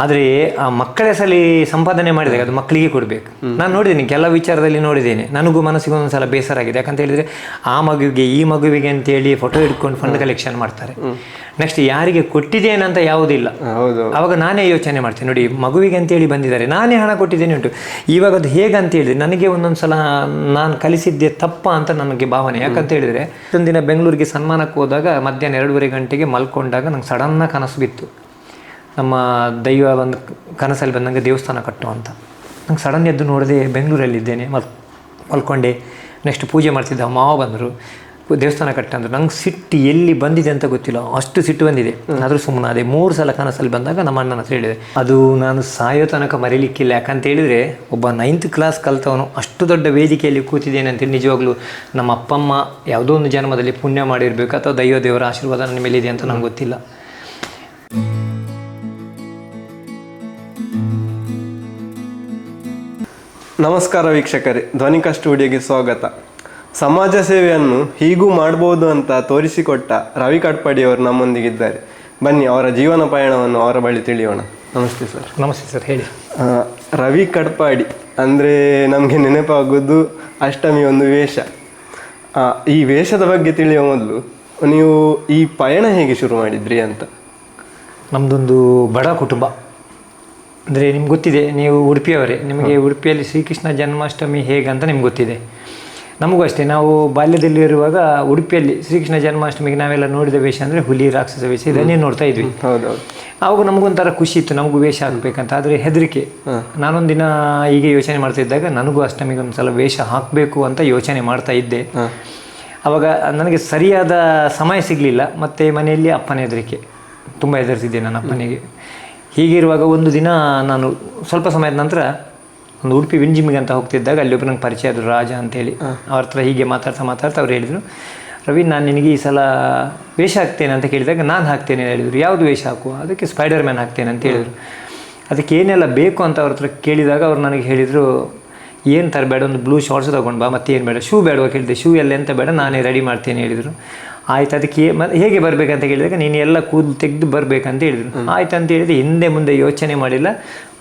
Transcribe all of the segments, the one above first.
ಆದರೆ ಆ ಮಕ್ಕಳ ಹೆಸರಲ್ಲಿ ಸಂಪಾದನೆ ಮಾಡಿದಾಗ ಅದು ಮಕ್ಕಳಿಗೆ ಕೊಡಬೇಕು. ನಾನು ನೋಡಿದ್ದೀನಿ, ಕೆಲ ವಿಚಾರದಲ್ಲಿ ನೋಡಿದ್ದೇನೆ, ನನಗೂ ಮನಸ್ಸಿಗೆ ಒಂದೊಂದ್ಸಲ ಬೇಸರ ಆಗಿದೆ. ಯಾಕಂತ ಹೇಳಿದರೆ ಆ ಮಗುವಿಗೆ ಈ ಮಗುವಿಗೆ ಅಂತೇಳಿ ಫೋಟೋ ಹಿಡ್ಕೊಂಡು ಫಂಡ್ ಕಲೆಕ್ಷನ್ ಮಾಡ್ತಾರೆ. ನೆಕ್ಸ್ಟ್ ಯಾರಿಗೆ ಕೊಟ್ಟಿದ್ದೇನಂತ ಯಾವುದಿಲ್ಲ. ಆವಾಗ ನಾನೇ ಯೋಚನೆ ಮಾಡ್ತೀನಿ, ನೋಡಿ ಮಗುವಿಗೆ ಅಂತೇಳಿ ಬಂದಿದ್ದಾರೆ, ನಾನೇ ಹಣ ಕೊಟ್ಟಿದ್ದೇನೆ ಉಂಟು. ಇವಾಗ ಅದು ಹೇಗಂತ ಹೇಳಿದರೆ ನನಗೆ ಒಂದೊಂದ್ಸಲ ನಾನು ಕಲಿಸಿದ್ದೆ ತಪ್ಪ ಅಂತ ನನಗೆ ಭಾವನೆ. ಯಾಕಂತ ಹೇಳಿದರೆ ಒಂದು ದಿನ ಬೆಂಗಳೂರಿಗೆ ಸನ್ಮಾನಕ್ಕೆ ಹೋದಾಗ ಮಧ್ಯಾಹ್ನ 2:30 ಗಂಟೆಗೆ ಮಲ್ಕೊಂಡಾಗ ನಂಗೆ ಸಡನ್ನ ಕನಸು ಬಿತ್ತು. ನಮ್ಮ ದೈವ ಒಂದು ಕನಸಲ್ಲಿ ಬಂದಂಗೆ ದೇವಸ್ಥಾನ ಕಟ್ಟು ಅಂತ. ನಂಗೆ ಸಡನ್ ಎದ್ದು ನೋಡಿದೆ, ಬೆಂಗಳೂರಲ್ಲಿದ್ದೇನೆ, ಮಲ್ಕೊಂಡೆ. ನೆಕ್ಸ್ಟ್ ಪೂಜೆ ಮಾಡ್ತಿದ್ದ ಮಾವ ಬಂದರು, ದೇವಸ್ಥಾನ ಕಟ್ಟಂದ್ರು. ನಂಗೆ ಸಿಟ್ಟು ಎಲ್ಲಿ ಬಂದಿದೆ ಅಂತ ಗೊತ್ತಿಲ್ಲ, ಅಷ್ಟು ಸಿಟ್ಟು ಬಂದಿದೆ. ಆದರೂ ಸುಮ್ಮನೆ ಅದೇ 3 ಸಲ ಕನಸಲ್ಲಿ ಬಂದಾಗ ನಮ್ಮ ಅಣ್ಣನ ಹತ್ರ ಹೇಳಿದೆ, ಅದು ನಾನು ಸಾಯೋ ತನಕ ಮರೀಲಿಕ್ಕಿಲ್ಲ. ಯಾಕಂತ ಹೇಳಿದರೆ ಒಬ್ಬ 9th ಕ್ಲಾಸ್ ಕಲಿತವನು ಅಷ್ಟು ದೊಡ್ಡ ವೇದಿಕೆಯಲ್ಲಿ ಕೂತಿದ್ದೇನೆ ಅಂತೇಳಿ ನಿಜವಾಗ್ಲೂ ನಮ್ಮ ಅಪ್ಪಮ್ಮ ಯಾವುದೋ ಒಂದು ಜನ್ಮದಲ್ಲಿ ಪುಣ್ಯ ಮಾಡಿರಬೇಕು ಅಥವಾ ದೇವರ ಆಶೀರ್ವಾದ ನನ್ನ ಮೇಲಿದೆ ಅಂತ ನಂಗೆ ಗೊತ್ತಿಲ್ಲ. ನಮಸ್ಕಾರ ವೀಕ್ಷಕರೇ, ಧ್ವನಿಕಾ ಸ್ಟುಡಿಯೋಗೆ ಸ್ವಾಗತ. ಸಮಾಜ ಸೇವೆಯನ್ನು ಹೀಗೂ ಮಾಡ್ಬೋದು ಅಂತ ತೋರಿಸಿಕೊಟ್ಟ ರವಿ ಕಡ್ಪಾಡಿಯವರು ನಮ್ಮೊಂದಿಗಿದ್ದಾರೆ. ಬನ್ನಿ ಅವರ ಜೀವನ ಪಯಣವನ್ನು ಅವರ ಬಳಿ ತಿಳಿಯೋಣ. ನಮಸ್ತೆ ಸರ್. ನಮಸ್ತೆ ಸರ್, ಹೇಳಿ. ರವಿ ಕಡ್ಪಾಡಿ ಅಂದರೆ ನಮಗೆ ನೆನಪಾಗೋದು ಅಷ್ಟಮಿ ಒಂದು ವೇಷ. ಈ ವೇಷದ ಬಗ್ಗೆ ತಿಳಿಯೋ ಮೊದಲು ನೀವು ಈ ಪಯಣ ಹೇಗೆ ಶುರು ಮಾಡಿದ್ರಿ ಅಂತ. ನಮ್ಮದೊಂದು ಬಡ ಕುಟುಂಬ. ಅಂದರೆ ನಿಮ್ಗೆ ಗೊತ್ತಿದೆ, ನೀವು ಉಡುಪಿಯವರೇ, ನಿಮಗೆ ಉಡುಪಿಯಲ್ಲಿ ಶ್ರೀಕೃಷ್ಣ ಜನ್ಮಾಷ್ಟಮಿ ಹೇಗಂತ ನಿಮ್ಗೆ ಗೊತ್ತಿದೆ. ನಮಗೂ ಅಷ್ಟೇ, ನಾವು ಬಾಲ್ಯದಲ್ಲಿರುವಾಗ ಉಡುಪಿಯಲ್ಲಿ ಶ್ರೀಕೃಷ್ಣ ಜನ್ಮಾಷ್ಟಮಿಗೆ ನಾವೆಲ್ಲ ನೋಡಿದ ವೇಷ ಅಂದರೆ ಹುಲಿ, ರಾಕ್ಷಸ ವೇಷ, ಇದನ್ನೇ ನೋಡ್ತಾ ಇದ್ವಿ. ಆವಾಗ ನಮಗೊಂಥರ ಖುಷಿ ಇತ್ತು, ನಮಗೂ ವೇಷ ಹಾಕಬೇಕಂತ. ಆದರೆ ಹೆದರಿಕೆ. ನಾನೊಂದಿನ ಹೀಗೆ ಯೋಚನೆ ಮಾಡ್ತಿದ್ದಾಗ ನನಗೂ ಅಷ್ಟಮಿಗೆ ಒಂದು ಸಲ ವೇಷ ಹಾಕಬೇಕು ಅಂತ ಯೋಚನೆ ಮಾಡ್ತಾ ಇದ್ದೆ. ಆವಾಗ ನನಗೆ ಸರಿಯಾದ ಸಮಯ ಸಿಗಲಿಲ್ಲ. ಮತ್ತು ಮನೆಯಲ್ಲಿ ಅಪ್ಪನ ಹೆದರಿಕೆ, ತುಂಬ ಹೆದರ್ತಿದ್ದೆ ನನ್ನ ಅಪ್ಪನಿಗೆ. ಹೀಗಿರುವಾಗ ಒಂದು ದಿನ ನಾನು ಸ್ವಲ್ಪ ಸಮಯದ ನಂತರ ಒಂದು ಉಡುಪಿ ವಿಂಜಿಮಿಗೆ ಅಂತ ಹೋಗ್ತಿದ್ದಾಗ ಅಲ್ಲಿ ಒಬ್ಬರು ನಂಗೆ ಪರಿಚಯ ಆದರು, ರಾಜ ಅಂತೇಳಿ. ಅವ್ರ ಹತ್ರ ಹೀಗೆ ಮಾತಾಡ್ತಾ ಅವ್ರು ಹೇಳಿದರು, ರವಿ ನಾನು ನಿನಗೆ ಈ ಸಲ ವೇಷ ಹಾಕ್ತೇನೆ ಅಂತ ಕೇಳಿದಾಗ ನಾನು ಹಾಕ್ತೇನೆ ಹೇಳಿದರು. ಯಾವುದು ವೇಷ ಹಾಕುವ? ಅದಕ್ಕೆ ಸ್ಪೈಡರ್ ಮ್ಯಾನ್ ಹಾಕ್ತೇನೆ ಅಂತ ಹೇಳಿದರು. ಅದಕ್ಕೆ ಏನೆಲ್ಲ ಬೇಕು ಅಂತ ಅವ್ರ ಹತ್ರ ಕೇಳಿದಾಗ ಅವ್ರು ನನಗೆ ಹೇಳಿದರು, ಏನು ತರಬೇಡ, ಒಂದು ಬ್ಲೂ ಶಾರ್ಟ್ಸ್ ತೊಗೊಂಡು ಬಾ, ಮತ್ತೆ ಏನು ಬೇಡ, ಶೂ ಬೇಡವಾ ಕೇಳಿದೆ. ಶೂ ಎಲ್ಲ ಎಂತ ಬೇಡ, ನಾನೇ ರೆಡಿ ಮಾಡ್ತೇನೆ ಹೇಳಿದರು. ಆಯ್ತು, ಅದಕ್ಕೆ ಹೇಗೆ ಬರಬೇಕಂತ ಕೇಳಿದಾಗ ನೀನು ಎಲ್ಲ ಕೂದಲು ತೆಗೆದು ಬರಬೇಕಂತ ಹೇಳಿದರು. ಆಯ್ತು ಅಂತ ಹೇಳಿದರೆ ಹಿಂದೆ ಮುಂದೆ ಯೋಚನೆ ಮಾಡಿಲ್ಲ,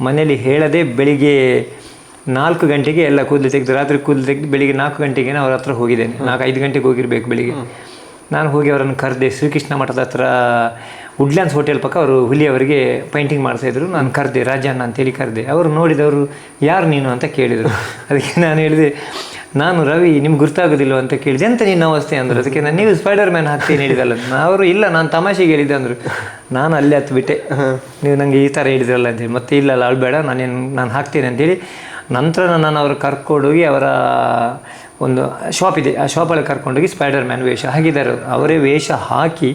ಮನೇಲಿ ಹೇಳದೆ ಬೆಳಿಗ್ಗೆ 4 ಗಂಟೆಗೆ ಎಲ್ಲ ಕೂದಲು ತೆಗೆದು, ರಾತ್ರಿ ಕೂದಲು ತೆಗೆದು ಬೆಳಿಗ್ಗೆ 4 ಗಂಟೆಗೆ ಅವ್ರ ಹತ್ರ ಹೋಗಿದ್ದೇನೆ. 4-5 ಗಂಟೆಗೆ ಹೋಗಿರಬೇಕು ಬೆಳಿಗ್ಗೆ. ನಾನು ಹೋಗಿ ಅವರನ್ನು ಕರೆದೆ, ಶ್ರೀಕೃಷ್ಣ ಮಠದ ಹತ್ರ ವುಡ್ಲ್ಯಾಂಡ್ಸ್ ಹೋಟೆಲ್ ಪಕ್ಕ ಅವರು ಹುಲಿಯವರಿಗೆ ಪೇಂಟಿಂಗ್ ಮಾಡ್ತಾಯಿದ್ರು. ನಾನು ಕರೆದೆ, ರಾಜಣ್ಣ ಅಂತೇಳಿ ಕರೆದೆ. ಅವರು ನೋಡಿದವರು ಯಾರು ನೀನು ಅಂತ ಕೇಳಿದರು. ಅದಕ್ಕೆ ನಾನು ಹೇಳಿದೆ, ನಾನು ರವಿ, ನಿಮ್ಗೆ ಗೊತ್ತಾಗೋದಿಲ್ಲ ಅಂತ ಕೇಳಿದೆ. ಅಂತ ನಿನ್ನ ಅವಸ್ಥೆ ಅಂದರು. ಅದಕ್ಕೆ ನಾನು ನೀವು ಸ್ಪೈಡರ್ ಮ್ಯಾನ್ ಹಾಕ್ತೀನಿ ಹೇಳಿದಲ್ಲ. ಅವರು ಇಲ್ಲ, ನಾನು ತಮಾಷೆಗೆ ಹೇಳಿದ್ದೆ ಅಂದರು. ನಾನು ಅಲ್ಲೇ ಹತ್ಬಿಟ್ಟೆ, ನೀವು ನನಗೆ ಈ ಥರ ಹೇಳಿದ್ರಲ್ಲ ಅಂತೇಳಿ. ಮತ್ತೆ ಇಲ್ಲ ಅಳ್ಬೇಡ, ನಾನು ಹಾಕ್ತೇನೆ ಅಂತೇಳಿ. ನಂತರ ನಾನು ಅವರು ಕರ್ಕೊಂಡೋಗಿ ಅವರ ಒಂದು ಶಾಪ್ ಇದೆ, ಆ ಶಾಪಲ್ಲಿ ಕರ್ಕೊಂಡೋಗಿ ಸ್ಪೈಡರ್ ಮ್ಯಾನ್ ವೇಷ ಹಾಕಿದ್ದಾರೆ. ಅವರೇ ವೇಷ ಹಾಕಿ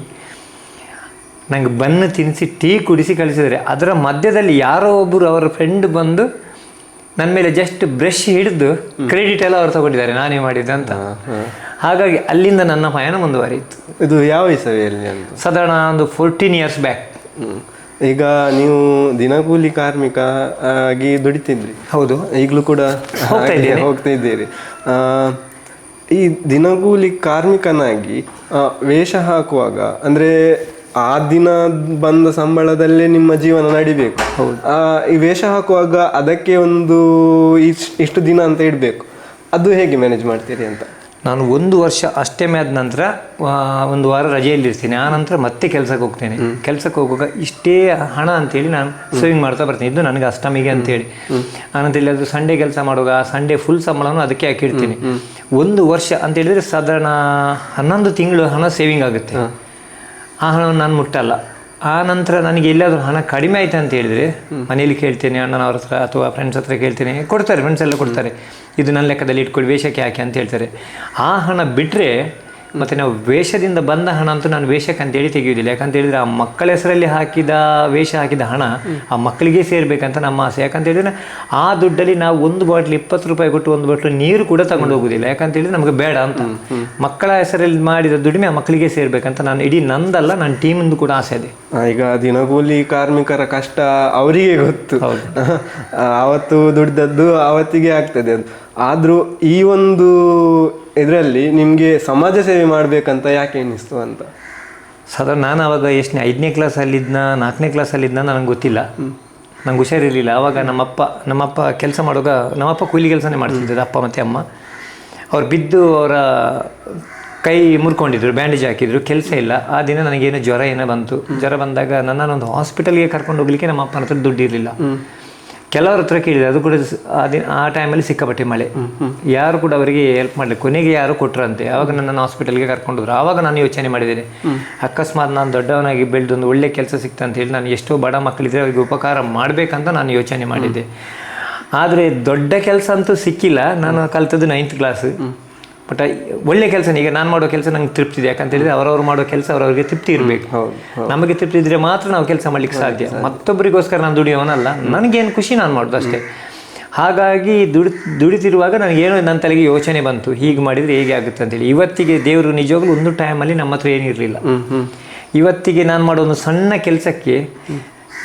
ನನಗೆ ಬನ್ನು ತಿನ್ನಿಸಿ ಟೀ ಕುಡಿಸಿ ಕಳಿಸಿದ್ದಾರೆ. ಅದರ ಮಧ್ಯದಲ್ಲಿ ಯಾರೋ ಒಬ್ಬರು ಅವರ ಫ್ರೆಂಡ್ ಬಂದು ನನ್ನ ಮೇಲೆ ಜಸ್ಟ್ ಬ್ರಷ್ ಹಿಡಿದು ಕ್ರೆಡಿಟ್ ಎಲ್ಲ ಅವ್ರು ತಗೊಂಡಿದ್ದಾರೆ, ನಾನೇ ಮಾಡಿದ್ದೆ ಅಂತ. ಹಾಗಾಗಿ ಅಲ್ಲಿಂದ ನನ್ನ ಪಯಣ ಮುಂದುವರಿಯಿತು. ಇದು ಯಾವ ವಯಸ್ಸಲ್ಲಿ ಅಂತ? ಸಾಧಾರಣ ಒಂದು 14 years ಬ್ಯಾಕ್. ಈಗ ನೀವು ದಿನಗೂಲಿ ಕಾರ್ಮಿಕ ಆಗಿ ದುಡಿತಿದ್ರಿ. ಹೌದು, ಈಗಲೂ ಕೂಡ ಹೋಗ್ತಾ ಇದ್ದೀರಿ. ಈ ದಿನಗೂಲಿ ಕಾರ್ಮಿಕನಾಗಿ ವೇಷ ಹಾಕುವಾಗ ಅಂದರೆ ಆ ದಿನ ಬಂದ ಸಂಬಳದಲ್ಲೇ ನಿಮ್ಮ ಜೀವನ ನಡಿಬೇಕು. ಈ ವೇಷ ಹಾಕುವಾಗ ಅದಕ್ಕೆ ಒಂದು ಇಷ್ಟು ದಿನ ಅಂತ ಇಡಬೇಕು. ಅದು ಹೇಗೆ ಮ್ಯಾನೇಜ್ ಮಾಡ್ತೀರಿ ಅಂತ? ನಾನು 1 ವರ್ಷ ಅಷ್ಟೇ ಆದ ನಂತರ 1 ವಾರ ರಜೆಯಲ್ಲಿರ್ತೀನಿ. ಆ ನಂತರ ಮತ್ತೆ ಕೆಲಸಕ್ಕೆ ಹೋಗ್ತೇನೆ. ಕೆಲಸಕ್ಕೆ ಹೋಗುವಾಗ ಇಷ್ಟೇ ಹಣ ಅಂತೇಳಿ ನಾನು ಸೇವಿಂಗ್ ಮಾಡ್ತಾ ಬರ್ತೀನಿ. ಇದು ನನಗೆ ಅಷ್ಟಮಿಗೆ ಅಂತೇಳಿ. ಆನಂತರ ಅದು ಸಂಡೇ ಕೆಲಸ ಮಾಡುವಾಗ ಆ ಸಂಡೇ ಫುಲ್ ಸಂಬಳವನ್ನು ಅದಕ್ಕೆ ಹಾಕಿಡ್ತೀನಿ. 1 ವರ್ಷ ಅಂತೇಳಿದರೆ ಸಾಧಾರಣ 11 ತಿಂಗಳು ಹಣ ಸೇವಿಂಗ್ ಆಗುತ್ತೆ. ಆ ಹಣವನ್ನು ನಾನು ಮುಟ್ಟಲ್ಲ. ಆ ನಂತರ ನನಗೆ ಎಲ್ಲಾದರೂ ಹಣ ಕಡಿಮೆ ಆಯ್ತು ಅಂತ ಹೇಳಿದರೆ ಮನೇಲಿ ಕೇಳ್ತೇನೆ, ಅಣ್ಣನವ್ರ ಹತ್ರ ಅಥವಾ ಫ್ರೆಂಡ್ಸ್ ಹತ್ರ ಕೇಳ್ತೇನೆ, ಕೊಡ್ತಾರೆ, ಫ್ರೆಂಡ್ಸ್ ಎಲ್ಲ ಕೊಡ್ತಾರೆ. ಇದು ನನ್ನ ಲೆಕ್ಕದಲ್ಲಿ ಇಟ್ಕೊಳ್ಳಿ, ವೇಷಕ್ಕೆ ಹಾಕಿ ಅಂತ ಹೇಳ್ತಾರೆ. ಆ ಹಣ ಬಿಟ್ಟರೆ ಮತ್ತು ನಾವು ವೇಷದಿಂದ ಬಂದ ಹಣ ಅಂತೂ ನಾನು ವೇಷಕ್ಕೆ ಅಂತೇಳಿ ತೆಗೆಯೋದಿಲ್ಲ. ಯಾಕಂತ ಹೇಳಿದರೆ ಆ ಮಕ್ಕಳ ಹೆಸರಲ್ಲಿ ಹಾಕಿದ ವೇಷ ಹಾಕಿದ ಹಣ ಆ ಮಕ್ಕಳಿಗೆ ಸೇರಬೇಕಂತ ನಮ್ಮ ಆಸೆ. ಯಾಕಂತ ಹೇಳಿದರೆ ಆ ದುಡ್ಡಲ್ಲಿ ನಾವು 1 ಬಾಟ್ಲಿ 20 ರೂಪಾಯಿ ಕೊಟ್ಟು 1 ಬಾಟ್ಲು ನೀರು ಕೂಡ ತಗೊಂಡು ಹೋಗೋದಿಲ್ಲ. ಯಾಕಂತ ಹೇಳಿದರೆ ನಮಗೆ ಬೇಡ ಅಂತ. ಮಕ್ಕಳ ಹೆಸರಲ್ಲಿ ಮಾಡಿದ ದುಡಿಮೆ ಆ ಮಕ್ಕಳಿಗೆ ಸೇರಬೇಕಂತ ನಾನು ಇಡೀ ನಂದಲ್ಲ, ನನ್ನ ಟೀಮಿಂದು ಕೂಡ ಆಸೆ ಇದೆ. ಈಗ ದಿನಗೂಲಿ ಕಾರ್ಮಿಕರ ಕಷ್ಟ ಅವರಿಗೆ ಗೊತ್ತು. ಅವತ್ತು ದುಡ್ದದ್ದು ಅವತ್ತಿಗೆ ಆಗ್ತದೆ ಅಂತ. ಆದರೂ ಈ ಒಂದು ಇದರಲ್ಲಿ ನಿಮಗೆ ಸಮಾಜ ಸೇವೆ ಮಾಡಬೇಕಂತ ಯಾಕೆ ಅನ್ನಿಸ್ತು ಅಂತ? ಸಾಧಾರಣ ನಾನು ಆವಾಗ ಎಷ್ಟನೇ 5ನೇ ಕ್ಲಾಸಲ್ಲಿದ್ನ 4ನೇ ಕ್ಲಾಸಲ್ಲಿದ್ನ ನನಗೆ ಗೊತ್ತಿಲ್ಲ. ನಂಗೆ ಹುಷಾರಿರಲಿಲ್ಲ. ಆವಾಗ ನಮ್ಮಪ್ಪ ಕೆಲಸ ಮಾಡುವಾಗ ನಮ್ಮಪ್ಪ ಕೂಲಿ ಕೆಲಸನೇ ಮಾಡ್ತಿದ್ದರು, ಅಪ್ಪ ಮತ್ತು ಅಮ್ಮ. ಅವ್ರು ಬಿದ್ದು ಅವರ ಕೈ ಮುರ್ಕೊಂಡಿದ್ರು, ಬ್ಯಾಂಡೇಜ್ ಹಾಕಿದ್ರು, ಕೆಲಸ ಇಲ್ಲ. ಆ ದಿನ ನನಗೇನು ಜ್ವರ ಏನೋ ಬಂತು. ಜ್ವರ ಬಂದಾಗ ನನ್ನನ್ನೊಂದು ಹಾಸ್ಪಿಟಲ್ಗೆ ಕರ್ಕೊಂಡು ಹೋಗ್ಲಿಕ್ಕೆ ನಮ್ಮ ಅಪ್ಪನ ಹತ್ರ ದುಡ್ಡು ಇರಲಿಲ್ಲ. ಕೆಲವ್ರ ಹತ್ರ ಕೇಳಿದೆ, ಅದು ಕೂಡ ಆ ಟೈಮಲ್ಲಿ ಸಿಕ್ಕಾಪಟ್ಟೆ ಮಳೆ, ಯಾರು ಕೂಡ ಅವರಿಗೆ ಹೆಲ್ಪ್ ಮಾಡಲಿ. ಕೊನೆಗೆ ಯಾರು ಕೊಟ್ರಂತೆ. ಆವಾಗ ನನ್ನನ್ನು ಹಾಸ್ಪಿಟಲ್ಗೆ ಕರ್ಕೊಂಡೋದ್ರು. ಆವಾಗ ನಾನು ಯೋಚನೆ ಮಾಡಿದ್ದೇನೆ, ಅಕಸ್ಮಾತ್ ನಾನು ದೊಡ್ಡವನಾಗಿ ಬೆಳೆದೊಂದು ಒಳ್ಳೆ ಕೆಲಸ ಸಿಕ್ತ ಅಂತ ಹೇಳಿ ನಾನು ಎಷ್ಟೋ ಬಡ ಮಕ್ಕಳಿದ್ರೆ ಅವರಿಗೆ ಉಪಕಾರ ಮಾಡಬೇಕಂತ ನಾನು ಯೋಚನೆ ಮಾಡಿದ್ದೆ. ಆದರೆ ದೊಡ್ಡ ಕೆಲಸ ಅಂತೂ ಸಿಕ್ಕಿಲ್ಲ. ನಾನು ಕಲಿತದ್ದು 9th ಕ್ಲಾಸ್. ಬಟ್ ಒಳ್ಳೆ ಕೆಲಸ, ಈಗ ನಾನು ಮಾಡೋ ಕೆಲಸ ನಂಗೆ ತೃಪ್ತಿ ಇದೆ. ಯಾಕಂತ ಹೇಳಿದ್ರೆ ಅವರವ್ರು ಮಾಡೋ ಕೆಲಸ ಅವರವ್ರಿಗೆ ತೃಪ್ತಿ ಇರಬೇಕು. ನಮಗೆ ತೃಪ್ತಿ ಇದ್ರೆ ಮಾತ್ರ ನಾವು ಕೆಲಸ ಮಾಡ್ಲಿಕ್ಕೆ ಸಾಧ್ಯ. ಮತ್ತೊಬ್ಬರಿಗೋಸ್ಕರ ನಾನು ದುಡಿಯೋನಲ್ಲ, ನನಗೇನು ಖುಷಿ ನಾನು ಮಾಡೋದು ಅಷ್ಟೇ. ಹಾಗಾಗಿ ದುಡಿತಿರುವಾಗ ನನಗೇನೋ ನನ್ನ ತಲೆಗೆ ಯೋಚನೆ ಬಂತು, ಹೀಗೆ ಮಾಡಿದರೆ ಹೇಗೆ ಆಗುತ್ತೆ ಅಂತೇಳಿ. ಇವತ್ತಿಗೆ ದೇವರು ನಿಜವಾಗ್ಲೂ ಒಂದು ಟೈಮಲ್ಲಿ ನಮ್ಮ ಹತ್ರ ಏನಿರಲಿಲ್ಲ. ಇವತ್ತಿಗೆ ನಾನು ಮಾಡೋ ಒಂದು ಸಣ್ಣ ಕೆಲಸಕ್ಕೆ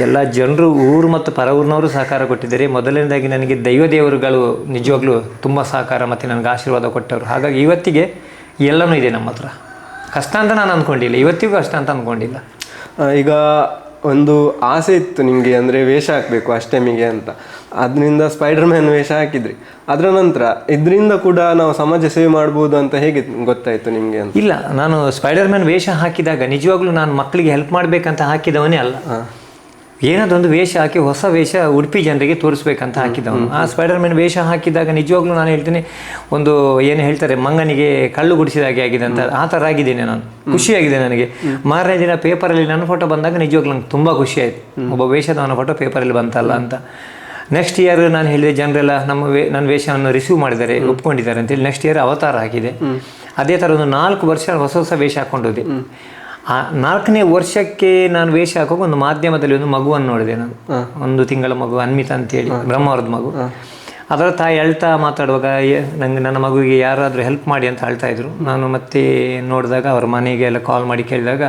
ಎಲ್ಲ ಜನರು, ಊರು ಮತ್ತು ಪರ ಊರಿನವರು ಸಹಕಾರ ಕೊಟ್ಟಿದ್ದಾರೆ. ಮೊದಲನೇದಾಗಿ ನನಗೆ ದೇವರುಗಳು ನಿಜವಾಗ್ಲೂ ತುಂಬ ಸಹಕಾರ ಮತ್ತು ನನಗೆ ಆಶೀರ್ವಾದ ಕೊಟ್ಟವರು. ಹಾಗಾಗಿ ಇವತ್ತಿಗೆ ಎಲ್ಲನೂ ಇದೆ ನಮ್ಮ ಹತ್ರ. ಕಷ್ಟ ಅಂತ ನಾನು ಅಂದ್ಕೊಂಡಿಲ್ಲ, ಇವತ್ತಿಗೂ ಕಷ್ಟ ಅಂತ ಅಂದ್ಕೊಂಡಿಲ್ಲ. ಈಗ ಒಂದು ಆಸೆ ಇತ್ತು ನಿಮಗೆ, ಅಂದರೆ ವೇಷ ಹಾಕಬೇಕು ಅಷ್ಟಮಿಗೆ ಅಂತ. ಅದರಿಂದ ಸ್ಪೈಡರ್-ಮ್ಯಾನ್ ವೇಷ ಹಾಕಿದ್ರಿ. ಅದರ ನಂತರ ಇದರಿಂದ ಕೂಡ ನಾವು ಸಮಾಜ ಸೇವೆ ಮಾಡ್ಬೋದು ಅಂತ ಹೇಗೆ ಗೊತ್ತಾಯಿತು ನಿಮಗೆ ಅಂತ? ಇಲ್ಲ, ನಾನು ಸ್ಪೈಡರ್-ಮ್ಯಾನ್ ವೇಷ ಹಾಕಿದಾಗ ನಿಜವಾಗ್ಲೂ ನಾನು ಮಕ್ಕಳಿಗೆ ಹೆಲ್ಪ್ ಮಾಡಬೇಕಂತ ಹಾಕಿದವನೇ ಅಲ್ಲ. ಏನದೊಂದು ವೇಷ ಹಾಕಿ ಹೊಸ ವೇಷ ಉಡುಪಿ ಜನರಿಗೆ ತೋರಿಸ್ಬೇಕಂತ ಹಾಕಿದವನು. ಆ ಸ್ಪೈಡರ್-ಮ್ಯಾನ್ ವೇಷ ಹಾಕಿದಾಗ ನಿಜವಾಗ್ಲೂ ನಾನು ಹೇಳ್ತೀನಿ, ಒಂದು ಏನು ಹೇಳ್ತಾರೆ, ಮಂಗನಿಗೆ ಕಳ್ಳು ಗುಡಿಸಿದಾಗೆ ಆಗಿದೆ ಅಂತ, ಆ ಥರ ಆಗಿದ್ದೇನೆ ನಾನು. ಖುಷಿಯಾಗಿದೆ ನನಗೆ. ಮಾರನೇ ದಿನ ಪೇಪರಲ್ಲಿ ನನ್ನ ಫೋಟೋ ಬಂದಾಗ ನಿಜವಾಗ್ಲೂ ನಂಗೆ ತುಂಬ ಖುಷಿ ಆಯಿತು, ಒಬ್ಬ ವೇಷದವನ ಫೋಟೋ ಪೇಪರಲ್ಲಿ ಬಂತಲ್ಲ ಅಂತ. ನೆಕ್ಸ್ಟ್ ಇಯರ್ ನಾನು ಹೇಳಿದೆ, ಜನರೆಲ್ಲ ನನ್ನ ವೇಷವನ್ನು ರಿಸೀವ್ ಮಾಡಿದ್ದಾರೆ, ಒಪ್ಕೊಂಡಿದ್ದಾರೆ ಅಂತೇಳಿ. ನೆಕ್ಸ್ಟ್ ಇಯರ್ ಅವತಾರ ಹಾಕಿದೆ. ಅದೇ ಥರ ಒಂದು 4 ವರ್ಷ ಹೊಸ ವೇಷ ಹಾಕ್ಕೊಂಡೋದೆ. ಆ 4ನೇ ವರ್ಷಕ್ಕೆ ನಾನು ವೇಷ ಹಾಕೋಕೆ ಒಂದು ಮಾಧ್ಯಮದಲ್ಲಿ ಒಂದು ಮಗುವನ್ನು ನೋಡಿದೆ ನಾನು. 1 ತಿಂಗಳ ಮಗು, ಅನ್ಮಿತಾ ಅಂತೇಳಿ, ಬ್ರಹ್ಮಾವರದ ಮಗು. ಅದರ ತಾಯಿ ಅಳ್ತಾ ಮಾತಾಡುವಾಗ ನನ್ನ ಮಗುವಿಗೆ ಯಾರಾದರೂ ಹೆಲ್ಪ್ ಮಾಡಿ ಅಂತ ಅಳ್ತಾ ಇದ್ರು. ನಾನು ಮತ್ತೆ ನೋಡಿದಾಗ ಅವ್ರ ಮನೆಗೆ ಎಲ್ಲ ಕಾಲ್ ಮಾಡಿ ಕೇಳಿದಾಗ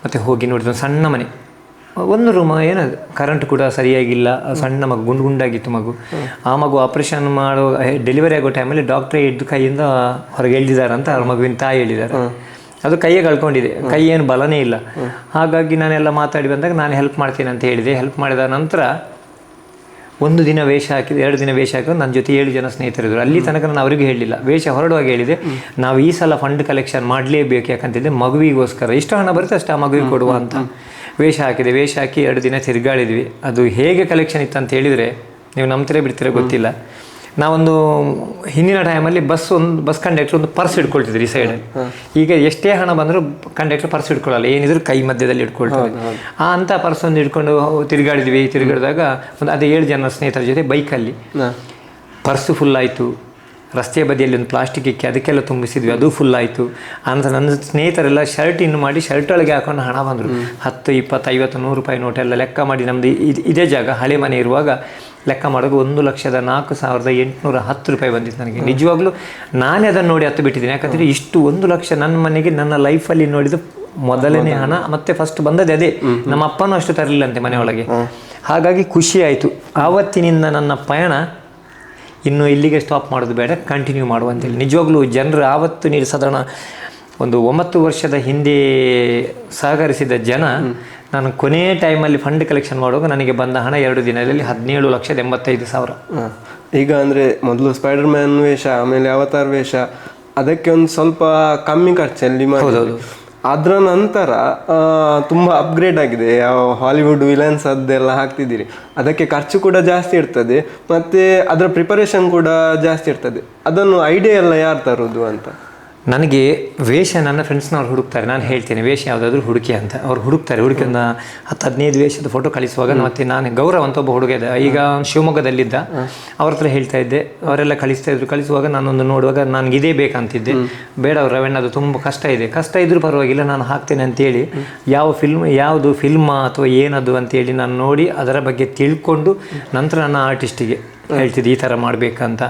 ಮತ್ತೆ ಹೋಗಿ ನೋಡಿದ ಸಣ್ಣ ಮನೆ, 1 ರೂಮ್, ಏನದು ಕರೆಂಟ್ ಕೂಡ ಸರಿಯಾಗಿಲ್ಲ, ಸಣ್ಣ ಮಗು, ಗುಂಡಾಗಿತ್ತು ಮಗು. ಆ ಮಗು ಆಪ್ರೇಷನ್ ಮಾಡೋ ಡೆಲಿವರಿ ಆಗೋ ಟೈಮಲ್ಲಿ ಡಾಕ್ಟ್ರೇ ಎದ್ದು ಕೈಯಿಂದ ಹೊರಗೆ ಎಳ್ದಿದ್ದಾರೆ ಅಂತ ಅವ್ರ ಮಗುವಿನ ತಾಯಿ ಹೇಳಿದ್ದಾರೆ. ಅದು ಕೈಯೇ ಕಳ್ಕೊಂಡಿದೆ, ಕೈ ಏನು ಬಲನೇ ಇಲ್ಲ. ಹಾಗಾಗಿ ನಾನೆಲ್ಲ ಮಾತಾಡಿ ಬಂದಾಗ ನಾನು ಹೆಲ್ಪ್ ಮಾಡ್ತೀನಿ ಅಂತ ಹೇಳಿದೆ. ಹೆಲ್ಪ್ ಮಾಡಿದ ನಂತರ 1 ದಿನ ವೇಷ ಹಾಕಿದೆ, 2 ದಿನ ವೇಷ ಹಾಕಿದ್ರು. ನನ್ನ ಜೊತೆ 7 ಜನ ಸ್ನೇಹಿತರಿದ್ರು. ಅಲ್ಲಿ ತನಕ ನಾನು ಅವರಿಗೂ ಹೇಳಿಲ್ಲ. ವೇಷ ಹೊರಡುವಾಗ ಹೇಳಿದೆ, ನಾವು ಈ ಸಲ ಫಂಡ್ ಕಲೆಕ್ಷನ್ ಮಾಡಲೇಬೇಕು, ಯಾಕಂತಿದ್ದೆ ಮಗುವಿಗೋಸ್ಕರ ಎಷ್ಟು ಹಣ ಬರುತ್ತೆ ಅಷ್ಟು ಆ ಮಗುವಿಗೆ ಕೊಡುವ ಅಂತ. ವೇಷ ಹಾಕಿದೆ. ವೇಷ ಹಾಕಿ 2 ದಿನ ತಿರುಗಾಡಿದ್ವಿ. ಅದು ಹೇಗೆ ಕಲೆಕ್ಷನ್ ಇತ್ತು ಅಂತ ಹೇಳಿದರೆ ನೀವು ನಂಬ್ತೀರಾ ಬಿಡ್ತೀರಾ ಗೊತ್ತಿಲ್ಲ. ನಾವೊಂದು ಹಿಂದಿನ ಟೈಮಲ್ಲಿ ಬಸ್ ಕಂಡಕ್ಟರ್ ಒಂದು ಪರ್ಸ್ ಇಟ್ಕೊಳ್ತಿದ್ರು ಈ ಸೈಡಲ್ಲಿ. ಈಗ ಎಷ್ಟೇ ಹಣ ಬಂದರೂ ಕಂಡಕ್ಟರ್ ಪರ್ಸ್ ಇಟ್ಕೊಳ್ಳಲ್ಲ, ಏನಿದ್ರು ಕೈ ಮಧ್ಯದಲ್ಲಿ ಇಟ್ಕೊಳ್ತಾರೆ. ಅಂಥ ಪರ್ಸ್ ಒಂದು ಇಟ್ಕೊಂಡು ತಿರುಗಾಡಿದಾಗ ಅದೇ 7 ಜನ ಸ್ನೇಹಿತರ ಜೊತೆ ಬೈಕಲ್ಲಿ ಪರ್ಸು ಫುಲ್ ಆಯಿತು. ರಸ್ತೆ ಬದಿಯಲ್ಲಿ ಒಂದು ಪ್ಲಾಸ್ಟಿಕ್ ಇಕ್ಕಿ ಅದಕ್ಕೆಲ್ಲ ತುಂಬಿಸಿದ್ವಿ, ಅದು ಫುಲ್ ಆಯಿತು. ಅಂತ ನನ್ನ ಸ್ನೇಹಿತರೆಲ್ಲ ಶರ್ಟ್ ಇನ್ನು ಮಾಡಿ ಶರ್ಟ್ ಒಳಗೆ ಹಾಕೊಂಡು ಹಣ ಬಂದರು. 10, 20, 50, 100 ರೂಪಾಯಿ ನೋಟೆಲ್ಲ ಲೆಕ್ಕ ಮಾಡಿ, ನಮ್ಮದು ಇದೇ ಜಾಗ ಹಳೆ ಮನೆ ಇರುವಾಗ ಲೆಕ್ಕ ಮಾಡೋದು 1,04,810 ರೂಪಾಯಿ ಬಂದಿತ್ತು ನನಗೆ. ನಿಜವಾಗ್ಲೂ ನಾನೇ ಅದನ್ನು ನೋಡಿ ಹತ್ತು ಬಿಟ್ಟಿದ್ದೀನಿ. ಯಾಕಂದರೆ ಇಷ್ಟು 1 ಲಕ್ಷ ನನ್ನ ಮನೆಗೆ ನನ್ನ ಲೈಫಲ್ಲಿ ನೋಡಿದ ಮೊದಲನೇ ಹಣ. ಮತ್ತೆ ಫಸ್ಟ್ ಬಂದದ್ದು ಅದೇ. ನಮ್ಮ ಅಪ್ಪನೂ ಅಷ್ಟು ತರಲಿಲ್ಲಂತೆ ಮನೆಯೊಳಗೆ. ಹಾಗಾಗಿ ಖುಷಿ ಆಯಿತು. ಆವತ್ತಿನಿಂದ ನನ್ನ ಪಯಣ ಇನ್ನು ಇಲ್ಲಿಗೆ ಸ್ಟಾಪ್ ಮಾಡೋದು ಬೇಡ, ಕಂಟಿನ್ಯೂ ಮಾಡುವಂತೇಳಿ. ನಿಜವಾಗ್ಲೂ ಜನರು ಆವತ್ತು ನೀಡಿ ಸಾಧಾರಣ ಒಂದು 9 ವರ್ಷದ ಹಿಂದೆ ಸಹಕರಿಸಿದ ಜನ, ನಾನು ಕೊನೆಯ ಟೈಮಲ್ಲಿ ಫಂಡ್ ಕಲೆಕ್ಷನ್ ಮಾಡುವಾಗ ನನಗೆ ಬಂದ ಹಣ 2 ದಿನದಲ್ಲಿ 17,85,000. ಈಗ ಅಂದರೆ ಮೊದಲು ಸ್ಪೈಡರ್-ಮ್ಯಾನ್ ವೇಷ, ಆಮೇಲೆ ಅವತಾರ್ ವೇಷ, ಅದಕ್ಕೆ ಒಂದು ಸ್ವಲ್ಪ ಕಮ್ಮಿ ಖರ್ಚಲ್ಲಿ ಮಾಡಿ. ಅದರ ನಂತರ ತುಂಬ ಅಪ್ಗ್ರೇಡ್ ಆಗಿದೆ. ಹಾಲಿವುಡ್ ವಿಲನ್ಸ್ ಅದೆಲ್ಲ ಹಾಕ್ತಿದ್ದೀರಿ, ಅದಕ್ಕೆ ಖರ್ಚು ಕೂಡ ಜಾಸ್ತಿ ಇರ್ತದೆ, ಮತ್ತು ಅದರ ಪ್ರಿಪರೇಷನ್ ಕೂಡ ಜಾಸ್ತಿ ಇರ್ತದೆ. ಅದನ್ನು ಐಡಿಯಾ ಎಲ್ಲ ಯಾರು ತರೋದು ಅಂತ? ನನಗೆ ವೇಷ ನನ್ನ ಫ್ರೆಂಡ್ಸ್ನವ್ರು ಹುಡುಕ್ತಾರೆ. ನಾನು ಹೇಳ್ತೇನೆ ವೇಷ ಯಾವುದಾದ್ರೂ ಹುಡುಕಿ ಅಂತ. ಅವ್ರು ಹುಡುಕ್ತಾರೆ. ಹುಡುಕಿಂದ 10-15 ವೇಷದ ಫೋಟೋ ಕಳಿಸುವಾಗ ಮತ್ತು ನಾನು ಗೌರವ್ ಅಂತ ಒಬ್ಬ ಹುಡುಗ ಇದ್ದ, ಈಗ ಶಿವಮೊಗ್ಗದಲ್ಲಿದ್ದ, ಅವ್ರ ಹತ್ರ ಹೇಳ್ತಾ ಇದ್ದೆ. ಅವರೆಲ್ಲ ಕಳಿಸ್ತಾಯಿದ್ರು. ಕಳಿಸುವಾಗ ನಾನೊಂದು ನೋಡುವಾಗ ನನಗೆ ಇದೇ ಬೇಕಂತಿದ್ದೆ. ಬೇಡ ಅವ್ರು ರವಣ್ಣ, ಅದು ತುಂಬ ಕಷ್ಟ ಇದ್ರೂ ಪರವಾಗಿಲ್ಲ ನಾನು ಹಾಕ್ತೇನೆ ಅಂತೇಳಿ, ಯಾವುದು ಫಿಲ್ಮಾ ಅಥವಾ ಏನದು ಅಂತೇಳಿ ನಾನು ನೋಡಿ ಅದರ ಬಗ್ಗೆ ತಿಳ್ಕೊಂಡು ನಂತರ ನನ್ನ ಆರ್ಟಿಸ್ಟಿಗೆ ಹೇಳ್ತಿದ್ದೆ ಈ ಥರ ಮಾಡಬೇಕಂತ.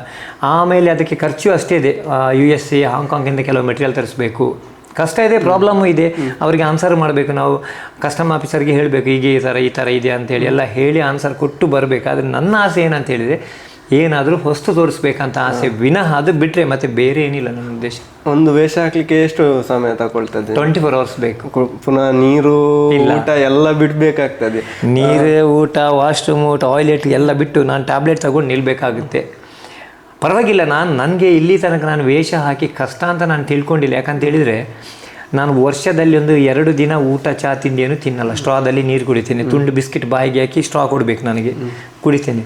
ಆಮೇಲೆ ಅದಕ್ಕೆ ಖರ್ಚು ಅಷ್ಟೇ ಇದೆ. USA, ಹಾಂಗ್ಕಾಂಗಿಂದ ಕೆಲವು ಮೆಟೀರಿಯಲ್ ತರಿಸ್ಬೇಕು, ಕಷ್ಟ ಇದೆ, ಪ್ರಾಬ್ಲಮ್ಮು ಇದೆ. ಅವರಿಗೆ ಆನ್ಸರ್ ಮಾಡಬೇಕು. ನಾವು ಕಸ್ಟಮ್ ಆಫೀಸರ್ಗೆ ಹೇಳಬೇಕು, ಹೀಗೆ ಈ ಥರ ಇದೆ ಅಂತೇಳಿ ಎಲ್ಲ ಹೇಳಿ ಆನ್ಸರ್ ಕೊಟ್ಟು ಬರಬೇಕು. ಆದರೆ ನನ್ನ ಆಸೆ ಏನಂತ ಹೇಳಿದರೆ, ಏನಾದರೂ ಹೊಸ್ತು ತೋರಿಸ್ಬೇಕಂತ ಆಸೆ ವಿನಃ, ಅದು ಬಿಟ್ಟರೆ ಮತ್ತೆ ಬೇರೆ ಏನಿಲ್ಲ ನನ್ನ ಉದ್ದೇಶ. ಒಂದು ವೇಷ ಹಾಕ್ಲಿಕ್ಕೆ ಎಷ್ಟು ಸಮಯ ತಗೊಳ್ತದೆ? 24 hours ಬೇಕು. ಪುನಃ ನೀರು ಊಟ ಎಲ್ಲ ಬಿಡ್ಬೇಕಾಗ್ತದೆ. ನೀರು, ಊಟ, ವಾಶ್ರೂಮು, ಟಾಯ್ಲೆಟ್ ಎಲ್ಲ ಬಿಟ್ಟು ನಾನು ಟ್ಯಾಬ್ಲೆಟ್ ತಗೊಂಡು ನಿಲ್ಬೇಕಾಗುತ್ತೆ. ಪರವಾಗಿಲ್ಲ, ನನಗೆ ಇಲ್ಲಿ ತನಕ ನಾನು ವೇಷ ಹಾಕಿ ಕಷ್ಟ ಅಂತ ನಾನು ತಿಳ್ಕೊಂಡಿಲ್ಲ. ಯಾಕಂತ ಹೇಳಿದರೆ ನಾನು ವರ್ಷದಲ್ಲಿ ಒಂದು 2 ದಿನ ಊಟ ಚಾ ತಿಂಡಿ ಏನು ತಿನ್ನಲ್ಲ. ಸ್ಟ್ರಾದಲ್ಲಿ ನೀರು ಕುಡಿತೀನಿ, ತುಂಡು ಬಿಸ್ಕಿಟ್ ಬಾಯಿಗೆ ಹಾಕಿ ಸ್ಟ್ರಾ ಕೊಡಬೇಕು ನನಗೆ, ಕುಡಿತೀನಿ.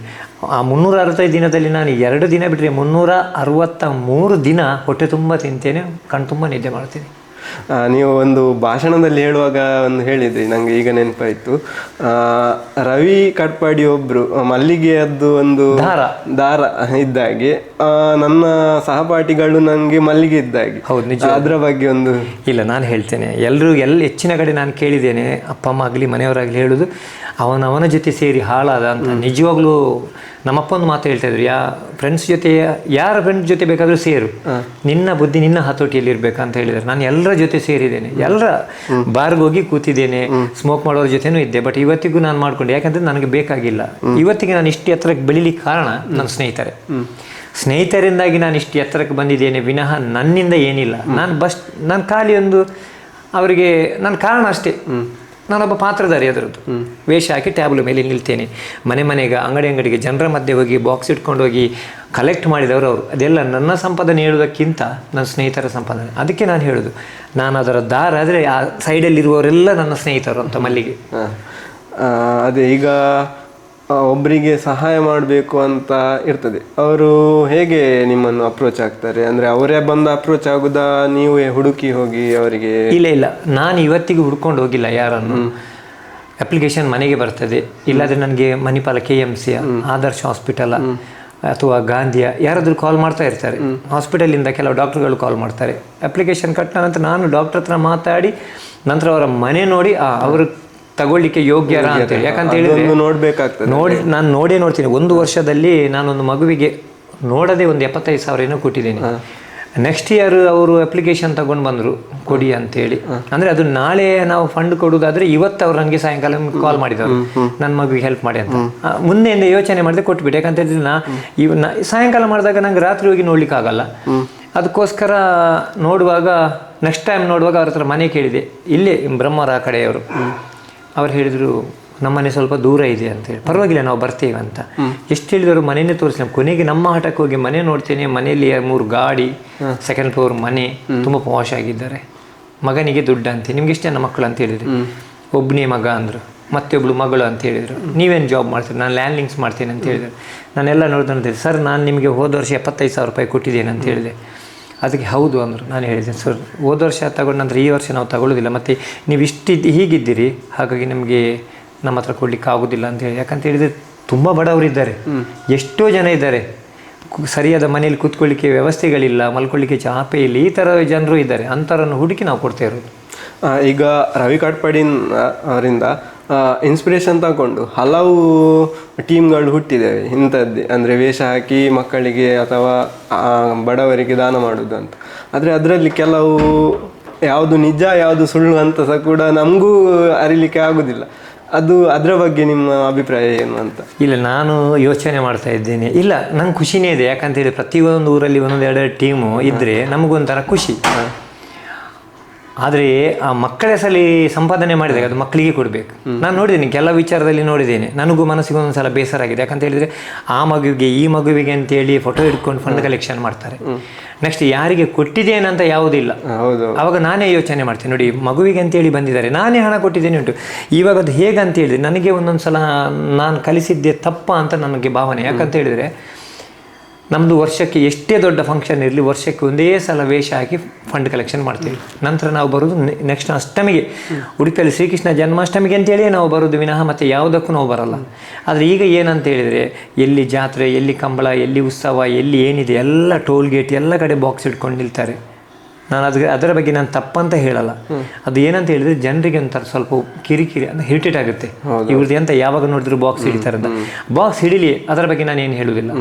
ಆ 365 ದಿನದಲ್ಲಿ ನಾನು 2 ದಿನ ಬಿಟ್ಟರೆ 363 ದಿನ ಹೊಟ್ಟೆ ತುಂಬ ತಿಂತೇನೆ, ಕಣ್ಣು ತುಂಬ ನಿದ್ದೆ ಮಾಡ್ತೀನಿ. ನೀವು ಒಂದು ಭಾಷಣದಲ್ಲಿ ಹೇಳುವಾಗ ಒಂದು ಹೇಳಿದ್ರಿ, ನನಗೆ ಈಗ ನೆನಪಾಯಿತು. ರವಿ ಕಟ್ಪಾಡಿ ಒಬ್ರು ಮಲ್ಲಿಗೆಯದ್ದು ಒಂದು ದಾರ ಇದ್ದಾಗೆ, ನನ್ನ ಸಹಪಾಠಿಗಳು ನನಗೆ ಮಲ್ಲಿಗೆ ಇದ್ದಾಗೆ. ಹೌದು, ನಿಜ. ಅದರ ಬಗ್ಗೆ ಒಂದು ಇಲ್ಲ, ನಾನು ಹೇಳ್ತೇನೆ. ಹೆಚ್ಚಿನ ಕಡೆ ನಾನು ಕೇಳಿದ್ದೇನೆ, ಅಪ್ಪ ಅಮ್ಮ ಆಗಲಿ ಮನೆಯವರಾಗಲಿ ಹೇಳೋದು ಅವನವನ ಜೊತೆ ಸೇರಿ ಹಾಳಾದ ಅಂತ. ನಿಜವಾಗ್ಲೂ ನಮ್ಮಪ್ಪ ಒಂದು ಮಾತು ಹೇಳ್ತಾ ಇದ್ರು, ಫ್ರೆಂಡ್ಸ್ ಜೊತೆ, ಯಾರ ಫ್ರೆಂಡ್ಸ್ ಜೊತೆ ಬೇಕಾದರೂ ಸೇರು, ನಿನ್ನ ಬುದ್ಧಿ ನಿನ್ನ ಹತೋಟಿಯಲ್ಲಿ ಇರಬೇಕಂತ ಹೇಳಿದ್ದಾರೆ. ನಾನು ಎಲ್ಲರ ಜೊತೆ ಸೇರಿದ್ದೇನೆ, ಎಲ್ಲರ ಬಾರ್ಗೆ ಹೋಗಿ ಕೂತಿದ್ದೇನೆ, ಸ್ಮೋಕ್ ಮಾಡೋರ ಜೊತೆನೂ ಇದ್ದೆ. ಬಟ್ ಇವತ್ತಿಗೂ ನಾನು ಮಾಡ್ಕೊಂಡೆ, ಯಾಕಂದರೆ ನನಗೆ ಬೇಕಾಗಿಲ್ಲ. ಇವತ್ತಿಗೆ ನಾನು ಇಷ್ಟು ಎತ್ತರಕ್ಕೆ ಬೆಳಿಲಿಕ್ಕೆ ಕಾರಣ ನನ್ನ ಸ್ನೇಹಿತರಿಂದಾಗಿ ನಾನು ಇಷ್ಟು ಎತ್ತರಕ್ಕೆ ಬಂದಿದ್ದೇನೆ ವಿನಃ ನನ್ನಿಂದ ಏನಿಲ್ಲ. ನಾನು ಖಾಲಿ ಒಂದು ಅವರಿಗೆ ನನ್ನ ಕಾರಣ ಅಷ್ಟೇ. ನಾನೊಬ್ಬ ಪಾತ್ರಧಾರಿ, ಅದರದ್ದು ವೇಷ ಹಾಕಿ ಟ್ಯಾಬ್ಲು ಮೇಲೆ ನಿಲ್ತೇನೆ. ಮನೆಗೆ, ಅಂಗಡಿಗೆ, ಜನರ ಮಧ್ಯೆ ಹೋಗಿ ಬಾಕ್ಸ್ ಇಟ್ಕೊಂಡು ಹೋಗಿ ಕಲೆಕ್ಟ್ ಮಾಡಿದವರು ಅವರು. ಅದೆಲ್ಲ ನನ್ನ ಸಂಪಾದನೆ ಹೇಳೋದಕ್ಕಿಂತ ನನ್ನ ಸ್ನೇಹಿತರ ಸಂಪಾದನೆ. ಅದಕ್ಕೆ ನಾನು ಹೇಳೋದು, ನಾನು ಅದರ ದಾರ ಆದರೆ ಆ ಸೈಡಲ್ಲಿರುವವರೆಲ್ಲ ನನ್ನ ಸ್ನೇಹಿತರು ಅಂತ. ಮಲ್ಲಿಗೆ ಅದೇ ಈಗ ಒಬ್ಬರಿಗೆ ಸಹಾಯ ಮಾಡಬೇಕು ಅಂತ ಇರ್ತದೆ, ಅವರು ಹೇಗೆ ನಿಮ್ಮನ್ನು ಅಪ್ರೋಚ್ ಆಗ್ತಾರೆ? ಅಂದರೆ ಅವರೇ ಬಂದು ಅಪ್ರೋಚ್ ಆಗುದಾ, ನೀವೇ ಹುಡುಕಿ ಹೋಗಿ ಅವರಿಗೆ? ಇಲ್ಲ, ನಾನು ಇವತ್ತಿಗೂ ಹುಡ್ಕೊಂಡು ಹೋಗಿಲ್ಲ ಯಾರನ್ನು. ಅಪ್ಲಿಕೇಶನ್ ಮನೆಗೆ ಬರ್ತದೆ, ಇಲ್ಲಾಂದರೆ ನನಗೆ ಮಣಿಪಾಲ KMC, ಆದರ್ಶ ಹಾಸ್ಪಿಟಲ ಅಥವಾ ಗಾಂಧಿಯ ಯಾರಾದರೂ ಕಾಲ್ ಮಾಡ್ತಾ ಇರ್ತಾರೆ. ಹಾಸ್ಪಿಟಲಿಂದ ಕೆಲವು ಡಾಕ್ಟರ್ಗಳು ಕಾಲ್ ಮಾಡ್ತಾರೆ. ಅಪ್ಲಿಕೇಶನ್ ಕಟ್ಟ ನಂತರ ನಾನು ಡಾಕ್ಟರ್ ಹತ್ರ ಮಾತಾಡಿ ನಂತರ ಅವರ ಮನೆ ನೋಡಿ ಅವರು ತಗೊಳ್ಳಿಕ್ಕೆ ಯೋಗ್ಯರ ಅಂತೇಳಿ. ಯಾಕಂತ ಹೇಳಿದ್ರೆ ನಾನು ನೋಡ್ತೀನಿ. 1 ವರ್ಷದಲ್ಲಿ ನಾನೊಂದು ಮಗುವಿಗೆ ನೋಡದೆ ಒಂದು 75,000 ಏನೋ ಕೊಟ್ಟಿದ್ದೀನಿ. ನೆಕ್ಸ್ಟ್ ಇಯರ್ ಅವರು ಅಪ್ಲಿಕೇಶನ್ ತಗೊಂಡು ಬಂದರು ಕೊಡಿ ಅಂತೇಳಿ. ಅಂದರೆ ಅದು ನಾಳೆ ನಾವು ಫಂಡ್ ಕೊಡೋದಾದರೆ ಇವತ್ತು ಅವ್ರು ನನಗೆ ಸಾಯಂಕಾಲ ಕಾಲ್ ಮಾಡಿದವರು, ನನ್ನ ಮಗುವಿಗೆ ಹೆಲ್ಪ್ ಮಾಡಿ ಅಂತ. ಮುಂದೆಯಿಂದ ಯೋಚನೆ ಮಾಡಿದೆ ಕೊಟ್ಬಿಟ್ಟು. ಯಾಕಂತ ಹೇಳಿದ್ರೆ ಸಾಯಂಕಾಲ ಮಾಡಿದಾಗ ನಂಗೆ ರಾತ್ರಿ ಹೋಗಿ ನೋಡ್ಲಿಕ್ಕಾಗಲ್ಲ. ಅದಕ್ಕೋಸ್ಕರ ನೋಡುವಾಗ ನೆಕ್ಸ್ಟ್ ಟೈಮ್ ನೋಡುವಾಗ ಅವ್ರ ಹತ್ರ ಮನೆ ಕೇಳಿದೆ, ಇಲ್ಲೇ ಬ್ರಹ್ಮರ ಆ ಕಡೆಯವರು. ಅವ್ರು ಹೇಳಿದರು, ನಮ್ಮನೆ ಸ್ವಲ್ಪ ದೂರ ಇದೆ ಅಂತೇಳಿ. ಪರವಾಗಿಲ್ಲ, ನಾವು ಬರ್ತೇವೆ ಅಂತ. ಎಷ್ಟು ಹೇಳಿದವರು ಮನೆಯೇ ತೋರಿಸ್ಲಿಲ್ಲ. ಕೊನೆಗೆ ನಮ್ಮ ಹಠಕ್ಕೆ ಹೋಗಿ ಮನೆ ನೋಡ್ತೇನೆ. ಮನೆಯಲ್ಲಿ 3 ಗಾಡಿ, 2nd ಫ್ಲೋರ್ ಮನೆ, ತುಂಬ ಪಾಶ್ ಆಗಿದ್ದಾರೆ. ಮಗನಿಗೆ ದುಡ್ಡು ಅಂತೆ. ನಿಮ್ಗೆ ಎಷ್ಟು ಜನ ಮಕ್ಕಳು ಅಂತ ಹೇಳಿದ್ರು? ಒಬ್ಬನೇ ಮಗ ಅಂದರು. ಮತ್ತೊಬ್ಳು ಮಗಳು ಅಂತ ಹೇಳಿದರು. ನೀವೇನು ಜಾಬ್ ಮಾಡ್ತೀರಿ? ನಾನು ಲ್ಯಾಂಡ್ಲಿಂಗ್ಸ್ ಮಾಡ್ತೇನೆ ಅಂತ ಹೇಳಿದರು. ನಾನೆಲ್ಲ ನೋಡಿದೆ. ಸರ್, ನಾನು ನಿಮಗೆ ಹೋದ ವರ್ಷ 75,000 ರೂಪಾಯಿ ಕೊಟ್ಟಿದ್ದೇನೆ ಅಂತ ಹೇಳಿದೆ. ಅದಕ್ಕೆ ಹೌದು ಅಂದರು. ನಾನು ಹೇಳಿದೆ, ಸರ್ ಹೋದ ವರ್ಷ ತಗೊಂಡು ನಂತರ ಈ ವರ್ಷ ನಾವು ತಗೊಳ್ಳೋದಿಲ್ಲ, ಮತ್ತು ನೀವು ಹೀಗಿದ್ದೀರಿ, ಹಾಗಾಗಿ ನಮಗೆ ನಮ್ಮ ಹತ್ರ ಕೊಡ್ಲಿಕ್ಕೆ ಆಗೋದಿಲ್ಲ ಅಂತ ಹೇಳಿ. ಯಾಕಂತ ಹೇಳಿದರೆ ತುಂಬ ಬಡವರಿದ್ದಾರೆ, ಎಷ್ಟೋ ಜನ ಇದ್ದಾರೆ, ಸರಿಯಾದ ಮನೆಯಲ್ಲಿ ಕೂತ್ಕೊಳ್ಳಿಕ್ಕೆ ವ್ಯವಸ್ಥೆಗಳಿಲ್ಲ, ಮಲ್ಕೊಳ್ಳಿಕ್ಕೆ ಚಾಪೆ ಇಲ್ಲ, ಈ ಥರ ಜನರು ಇದ್ದಾರೆ. ಅಂಥವ್ರನ್ನು ಹುಡುಕಿ ನಾವು ಕೊಡ್ತಾ ಇರೋದು. ಈಗ ರವಿ ಕಾಟ್ಪಾಡಿ ಅವರಿಂದ ಇನ್ಸ್ಪಿರೇಷನ್ ತಗೊಂಡು ಹಲವು ಟೀಮ್ಗಳು ಹುಟ್ಟಿದ್ದೇವೆ ಇಂಥದ್ದೇ. ಅಂದರೆ ವೇಷ ಹಾಕಿ ಮಕ್ಕಳಿಗೆ ಅಥವಾ ಬಡವರಿಗೆ ದಾನ ಮಾಡೋದು ಅಂತ. ಆದರೆ ಅದರಲ್ಲಿ ಕೆಲವು ಯಾವುದು ನಿಜ ಯಾವುದು ಸುಳ್ಳು ಅಂತ ಸಹ ಕೂಡ ನಮಗೂ ಅರಿಲಿಕ್ಕೆ ಆಗೋದಿಲ್ಲ. ಅದರ ಬಗ್ಗೆ ನಿಮ್ಮ ಅಭಿಪ್ರಾಯ ಏನು ಅಂತ? ಇಲ್ಲ, ನಾನು ಯೋಚನೆ ಮಾಡ್ತಾ ಇದ್ದೇನೆ. ಇಲ್ಲ, ನಂಗೆ ಖುಷಿನೇ ಇದೆ. ಯಾಕಂತೇಳಿ ಪ್ರತಿಯೊಂದು ಊರಲ್ಲಿ 1-2 ಟೀಮು ಇದ್ದರೆ ನಮಗೊಂಥರ ಖುಷಿ. ಆದರೆ ಆ ಮಕ್ಕಳ ಸಲ ಸಂಪಾದನೆ ಮಾಡಿದಾಗ ಅದು ಮಕ್ಕಳಿಗೆ ಕೊಡಬೇಕು. ನಾನು ನೋಡಿದ್ದೀನಿ, ಕೆಲವು ವಿಚಾರದಲ್ಲಿ ನೋಡಿದ್ದೇನೆ, ನನಗೂ ಮನಸ್ಸಿಗೆ ಒಂದೊಂದ್ಸಲ ಬೇಸರ ಆಗಿದೆ. ಯಾಕಂತ ಹೇಳಿದರೆ ಆ ಮಗುವಿಗೆ ಈ ಮಗುವಿಗೆ ಅಂತೇಳಿ ಫೋಟೋ ಹಿಡ್ಕೊಂಡು ಫಂಡ್ ಕಲೆಕ್ಷನ್ ಮಾಡ್ತಾರೆ. ನೆಕ್ಸ್ಟ್ ಯಾರಿಗೆ ಕೊಟ್ಟಿದ್ದೇನಂತ ಯಾವುದಿಲ್ಲ. ಆವಾಗ ನಾನೇ ಯೋಚನೆ ಮಾಡ್ತೇನೆ, ನೋಡಿ ಮಗುವಿಗೆ ಅಂತೇಳಿ ಬಂದಿದ್ದಾರೆ, ನಾನೇ ಹಣ ಕೊಟ್ಟಿದ್ದೇನೆ ಉಂಟು. ಇವಾಗ ಅದು ಹೇಗಂತ ಹೇಳಿದರೆ ನನಗೆ ಒಂದೊಂದು ಸಲ ನಾನು ಕಲಿಸಿದ್ದೆ ತಪ್ಪ ಅಂತ ನನಗೆ ಭಾವನೆ. ಯಾಕಂತ ಹೇಳಿದರೆ ನಮ್ಮದು ವರ್ಷಕ್ಕೆ ಎಷ್ಟೇ ದೊಡ್ಡ ಫಂಕ್ಷನ್ ಇರಲಿ, ವರ್ಷಕ್ಕೆ ಒಂದೇ ಸಲ ವೇಷ ಹಾಕಿ ಫಂಡ್ ಕಲೆಕ್ಷನ್ ಮಾಡ್ತೀವಿ. ನಂತರ ನಾವು ಬರೋದು ನೆಕ್ಸ್ಟ್ ಅಷ್ಟಮಿಗೆ, ಉಡುಪಿಯಲ್ಲಿ ಶ್ರೀಕೃಷ್ಣ ಜನ್ಮಾಷ್ಟಮಿಗೆ ಅಂತೇಳಿ ನಾವು ಬರೋದು ವಿನಃ ಮತ್ತು ಯಾವುದಕ್ಕೂ ನಾವು ಬರಲ್ಲ. ಆದರೆ ಈಗ ಏನಂತ ಹೇಳಿದರೆ, ಎಲ್ಲಿ ಜಾತ್ರೆ, ಎಲ್ಲಿ ಕಂಬಳ, ಎಲ್ಲಿ ಉತ್ಸವ, ಎಲ್ಲಿ ಏನಿದೆ ಎಲ್ಲ ಟೋಲ್ ಗೇಟ್ ಎಲ್ಲ ಕಡೆ ಬಾಕ್ಸ್ ಇಟ್ಕೊಂಡು ನಿಲ್ತಾರೆ. ನಾನು ಅದರ ಬಗ್ಗೆ ನಾನು ತಪ್ಪಂತ ಹೇಳಲ್ಲ. ಅದು ಏನಂತ ಹೇಳಿದರೆ ಜನರಿಗೆ ಒಂಥರ ಸ್ವಲ್ಪ ಕಿರಿಕಿರಿ ಅಂದರೆ ಇರಿಟೇಟ್ ಆಗುತ್ತೆ. ಇವ್ರದ್ದು ಎಂತ ಯಾವಾಗ ನೋಡಿದ್ರು ಬಾಕ್ಸ್ ಹಿಡಿತಾರೆ ಅಂತ. ಬಾಕ್ಸ್ ಹಿಡಿಲಿ, ಅದರ ಬಗ್ಗೆ ನಾನು ಏನು ಹೇಳುವುದಿಲ್ಲ.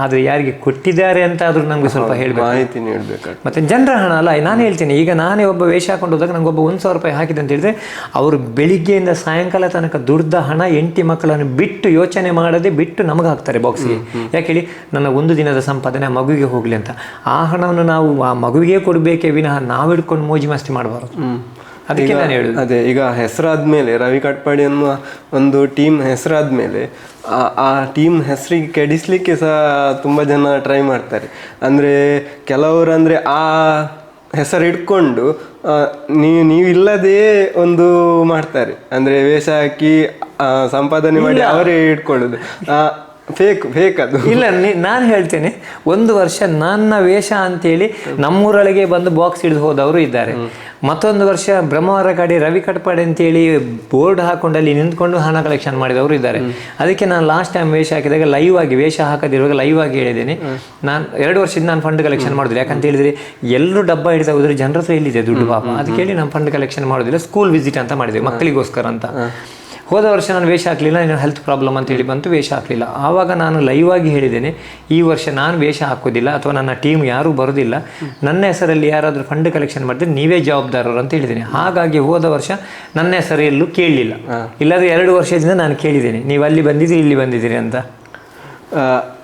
ಆದರೆ ಯಾರಿಗೆ ಕೊಟ್ಟಿದ್ದಾರೆ ಅಂತ ಆದರೂ ನಮಗೆ ಸ್ವಲ್ಪ ಹೇಳಬೇಕು, ಮಾಹಿತಿ ನೀಡಬೇಕು. ಮತ್ತು ಜನರ ಹಣ ಅಲ್ಲ. ನಾನು ಹೇಳ್ತೀನಿ, ಈಗ ನಾನೇ ಒಬ್ಬ ವೇಷ ಹಾಕೊಂಡು ಹೋದಾಗ ನನಗೊಬ್ಬ 1,000 ರೂಪಾಯಿ ಹಾಕಿದೆ ಅಂತ ಹೇಳಿದ್ರೆ, ಅವರು ಬೆಳಿಗ್ಗೆಯಿಂದ ಸಾಯಂಕಾಲ ತನಕ ದುಡ್ದ ಹಣ ಹೆಂಡತಿ ಮಕ್ಕಳನ್ನು ಬಿಟ್ಟು ಯೋಚನೆ ಮಾಡದೆ ಬಿಟ್ಟು ನಮಗೆ ಹಾಕ್ತಾರೆ ಬಾಕ್ಸಿಗೆ. ಯಾಕೆ ಹೇಳಿ, ನನ್ನ ಒಂದು ದಿನದ ಸಂಪಾದನೆ ಆ ಮಗುವಿಗೆ ಹೋಗಲಿ ಅಂತ. ಆ ಹಣವನ್ನು ನಾವು ಆ ಮಗುವಿಗೆ ಕೊಡಬೇಕೇ ವಿನಃ ನಾವು ಹಿಡ್ಕೊಂಡು ಮೋಜಿ ಮಸ್ತಿ ಮಾಡಬಾರ್ದು. ಅದಕ್ಕೆ ನಾನು ಹೇಳುದು ಅದೇ, ಈಗ ಹೆಸರಾದ್ಮೇಲೆ ರವಿ ಕಟ್ಪಾಡಿ ಅನ್ನುವ ಒಂದು ಟೀಮ್ ಹೆಸರಾದ್ಮೇಲೆ ಆ ಟೀಮ್ ಹೆಸರಿಗೆ ಕೆಡಿಸ್ಲಿಕ್ಕೆ ಸಹ ತುಂಬಾ ಜನ ಟ್ರೈ ಮಾಡ್ತಾರೆ. ಅಂದ್ರೆ ಕೆಲವರು ಅಂದ್ರೆ ಆ ಹೆಸರು ಇಟ್ಕೊಂಡು ನೀವಿಲ್ಲದೇ ಒಂದು ಮಾಡ್ತಾರೆ, ಅಂದ್ರೆ ವೇಷ ಹಾಕಿ ಸಂಪಾದನೆ ಮಾಡಿ ಅವರೇ ಇಟ್ಕೊಳ್ಳೋದು. ಫೇಕ್ ಅದು. ಇಲ್ಲ, ನಾನು ಹೇಳ್ತೇನೆ, ಒಂದು ವರ್ಷ ನನ್ನ ವೇಷ ಅಂತೇಳಿ ನಮ್ಮೂರೊಳಗೆ ಬಂದು ಬಾಕ್ಸ್ ಹಿಡಿದು ಹೋದವರು ಇದ್ದಾರೆ. ಮತ್ತೊಂದು ವರ್ಷ ಬ್ರಹ್ಮವರ ಕಡೆ ರವಿ ಕಟ್ಪಾಡಿ ಅಂತೇಳಿ ಬೋರ್ಡ್ ಹಾಕೊಂಡು ಅಲ್ಲಿ ನಿಂತ್ಕೊಂಡು ಹಣ ಕಲೆಕ್ಷನ್ ಮಾಡಿದವರು ಇದ್ದಾರೆ. ಅದಕ್ಕೆ ನಾನು ಲಾಸ್ಟ್ ಟೈಮ್ ವೇಷ ಹಾಕಿದಾಗ ಲೈವ್ ಆಗಿ, ವೇಷ ಹಾಕದಿರುವಾಗ ಲೈವ್ ಆಗಿ ಹೇಳಿದ್ದೇನೆ, ನಾನು 2 ವರ್ಷದಿಂದ ನಾನು ಫಂಡ್ ಕಲೆಕ್ಷನ್ ಮಾಡೋದಿಲ್ಲ. ಯಾಕಂತ ಹೇಳಿದ್ರೆ ಎಲ್ಲರೂ ಡಬ್ಬ ಹಿಡಿತಾ ಹೋದ್ರೆ ಜನರ ಹತ್ರ ಎಲ್ಲಿದೆ ದುಡ್ಡು ಪಾಪ. ಅದಕ್ಕೆ ಹೇಳಿ ನಾನು ಫಂಡ್ ಕಲೆಕ್ಷನ್ ಮಾಡೋದಿಲ್ಲ, ಸ್ಕೂಲ್ ವಿಸಿಟ್ ಅಂತ ಮಾಡಿದೆ ಮಕ್ಕಳಿಗೋಸ್ಕರ ಅಂತ. ಹೋದ ವರ್ಷ ನಾನು ವೇಷ ಹಾಕಲಿಲ್ಲ, ನಾನು ಹೆಲ್ತ್ ಪ್ರಾಬ್ಲಮ್ ಅಂತೇಳಿ ಬಂತು, ವೇಷ ಹಾಕಲಿಲ್ಲ. ಆವಾಗ ನಾನು ಲೈವ್ ಆಗಿ ಹೇಳಿದ್ದೇನೆ, ಈ ವರ್ಷ ನಾನು ವೇಷ ಹಾಕೋದಿಲ್ಲ ಅಥವಾ ನನ್ನ ಟೀಮ್ ಯಾರೂ ಬರೋದಿಲ್ಲ, ನನ್ನ ಹೆಸರಲ್ಲಿ ಯಾರಾದರೂ ಫಂಡ್ ಕಲೆಕ್ಷನ್ ಮಾಡಿದ್ರೆ ನೀವೇ ಜವಾಬ್ದಾರರು ಅಂತ ಹೇಳಿದ್ದೇನೆ. ಹಾಗಾಗಿ ಹೋದ ವರ್ಷ ನನ್ನ ಹೆಸರು ಎಲ್ಲೂ ಕೇಳಲಿಲ್ಲ. ಇಲ್ಲಾಂದರೆ 2 ವರ್ಷದಿಂದ ನಾನು ಕೇಳಿದ್ದೇನೆ, ನೀವು ಅಲ್ಲಿ ಬಂದಿದ್ದೀರಿ ಇಲ್ಲಿ ಬಂದಿದ್ದೀರಿ ಅಂತ.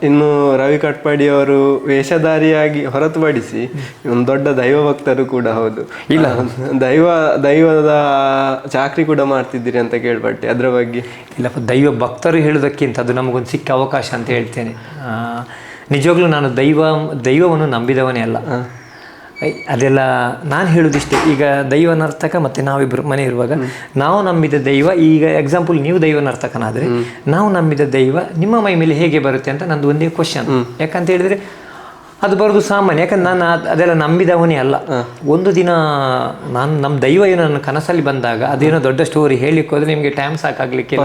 ಇನ್ನು ರವಿ ಕಟ್ಪಾಡಿ ಅವರು ವೇಷಧಾರಿಯಾಗಿ ಹೊರತುಪಡಿಸಿ ಒಂದು ದೊಡ್ಡ ದೈವ ಭಕ್ತರು ಕೂಡ ಹೌದು. ಇಲ್ಲ, ದೈವದ ಚಾಕ್ರಿ ಕೂಡ ಮಾಡ್ತಿದ್ದೀರಿ ಅಂತ ಕೇಳ್ಪಟ್ಟೆ, ಅದರ ಬಗ್ಗೆ? ಇಲ್ಲಪ್ಪ, ದೈವ ಭಕ್ತರು ಹೇಳೋದಕ್ಕಿಂತ ಅದು ನಮಗೊಂದು ಸಿಕ್ಕ ಅವಕಾಶ ಅಂತ ಹೇಳ್ತೇನೆ. ನಿಜವಾಗ್ಲೂ ನಾನು ದೈವವನ್ನು ನಂಬಿದವನೇ ಅಲ್ಲ. ಅದೆಲ್ಲ ನಾನು ಹೇಳೋದಿಷ್ಟೇ. ಈಗ ದೈವ ನರ್ತಕ ಮತ್ತು ನಾವಿಬ್ಬರು ಮನೆ ಇರುವಾಗ ನಾವು ನಂಬಿದ ದೈವ, ಈಗ ಎಕ್ಸಾಂಪಲ್ ನೀವು ದೈವ ನರ್ತಕನಾದರೆ ನಾವು ನಂಬಿದ ದೈವ ನಿಮ್ಮ ಮೈ ಮೇಲೆ ಹೇಗೆ ಬರುತ್ತೆ ಅಂತ ನಂದು ಒಂದೇ ಕ್ವಶನ್. ಯಾಕಂತ ಹೇಳಿದರೆ ಅದು ಬರೋದು ಸಾಮಾನ್ಯ. ಯಾಕಂದ್ರೆ ನಾನು ಅದೆಲ್ಲ ನಂಬಿದವನೇ ಅಲ್ಲ. ಒಂದು ದಿನ ನಮ್ಮ ದೈವ ಏನೋ ನನ್ನ ಕನಸಲ್ಲಿ ಬಂದಾಗ ಅದೇನೋ ದೊಡ್ಡ ಸ್ಟೋರಿ ಹೇಳಲಿಕ್ಕೆ ಹೋದರೆ ನಿಮಗೆ ಟೈಮ್ ಸಾಕಾಗಲಿಕ್ಕೆ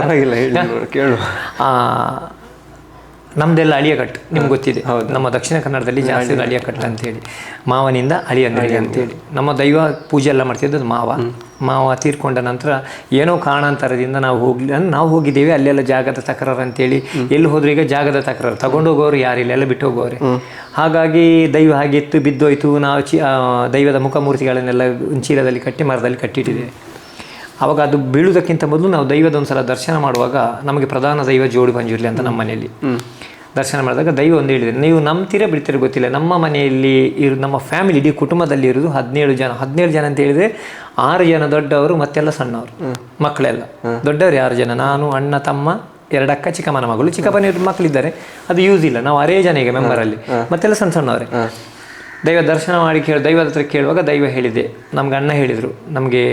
ಕೇಳು. ನಮ್ದೆಲ್ಲ ಅಳಿಯಕಟ್ಟು ನಿಮ್ಗೆ ಗೊತ್ತಿದೆ. ನಮ್ಮ ದಕ್ಷಿಣ ಕನ್ನಡದಲ್ಲಿ ಜಾಸ್ತಿ ಅಳಿಯಕಟ್ಟು ಅಂತೇಳಿ, ಮಾವನಿಂದ ಅಳಿಯಂಗಡಿ ಅಂತೇಳಿ ನಮ್ಮ ದೈವ ಪೂಜೆ ಎಲ್ಲ ಮಾಡ್ತಿದ್ದು. ಮಾವ ತೀರ್ಕೊಂಡ ನಂತರ ಏನೋ ಕಾರಣಾಂತರದಿಂದ ನಾವು ಹೋಗಿದ್ದೇವೆ. ಅಲ್ಲೆಲ್ಲ ಜಾಗದ ತಕರಾರು ಅಂತೇಳಿ, ಎಲ್ಲಿ ಹೋದ್ರು ಈಗ ಜಾಗದ ತಕರಾರು, ತಗೊಂಡೋಗೋರು ಯಾರಿಲ್ಲ, ಎಲ್ಲ ಬಿಟ್ಟು ಹೋಗೋರೆ. ಹಾಗಾಗಿ ದೈವ ಹಾಗೆತ್ತು ಬಿದ್ದೋಯ್ತು. ನಾವು ದೈವದ ಮುಖಮೂರ್ತಿಗಳನ್ನೆಲ್ಲ ಚೀಲದಲ್ಲಿ ಕಟ್ಟಿ ಮರದಲ್ಲಿ ಕಟ್ಟಿಟ್ಟಿದ್ದೇವೆ. ಆವಾಗ ಅದು ಬೀಳುವುದಕ್ಕಿಂತ ಮೊದಲು ನಾವು ದೈವದ ಒಂದು ಸಲ ದರ್ಶನ ಮಾಡುವಾಗ ನಮಗೆ ಪ್ರಧಾನ ದೈವ ಜೋಡಿ ಬಂಜುರ್ಲಿ ಅಂತ ನಮ್ಮ ಮನೆಯಲ್ಲಿ ದರ್ಶನ ಮಾಡಿದಾಗ ದೈವ ಒಂದು ಹೇಳಿದೆ, ನೀವು ನಂಬ್ತೀರಾ ಬಿಡ್ತೀರಾ ಗೊತ್ತಿಲ್ಲ, ನಮ್ಮ ಮನೆಯಲ್ಲಿ ನಮ್ಮ ಫ್ಯಾಮಿಲಿ ಇಡೀ ಕುಟುಂಬದಲ್ಲಿ ಇರೋದು 17 ಜನ. 17 ಜನ ಅಂತ ಹೇಳಿದರೆ 6 ಜನ ದೊಡ್ಡವರು ಮತ್ತೆಲ್ಲ ಸಣ್ಣವರು, ಮಕ್ಕಳೆಲ್ಲ. ದೊಡ್ಡವರು 6 ಜನ, ನಾನು, ಅಣ್ಣ, ತಮ್ಮ, 2 ಅಕ್ಕ, ಚಿಕ್ಕಮ್ಮನ ಮಗಳು. ಚಿಕ್ಕಪ್ಪನ ಮಕ್ಕಳಿದ್ದಾರೆ, ಅದು ಯೂಸ್ ಇಲ್ಲ. ನಾವು 6 ಜನ ಈಗ ಮೆಂಬರಲ್ಲಿ, ಮತ್ತೆಲ್ಲ ಸಣ್ಣವರೇ. ದೈವ ದರ್ಶನ ಮಾಡಿ ದೈವದ ಹತ್ರ ಕೇಳುವಾಗ ದೈವ ಹೇಳಿದೆ, ನಮ್ಗೆ ಅಣ್ಣ ಹೇಳಿದರು, ನಮಗೆ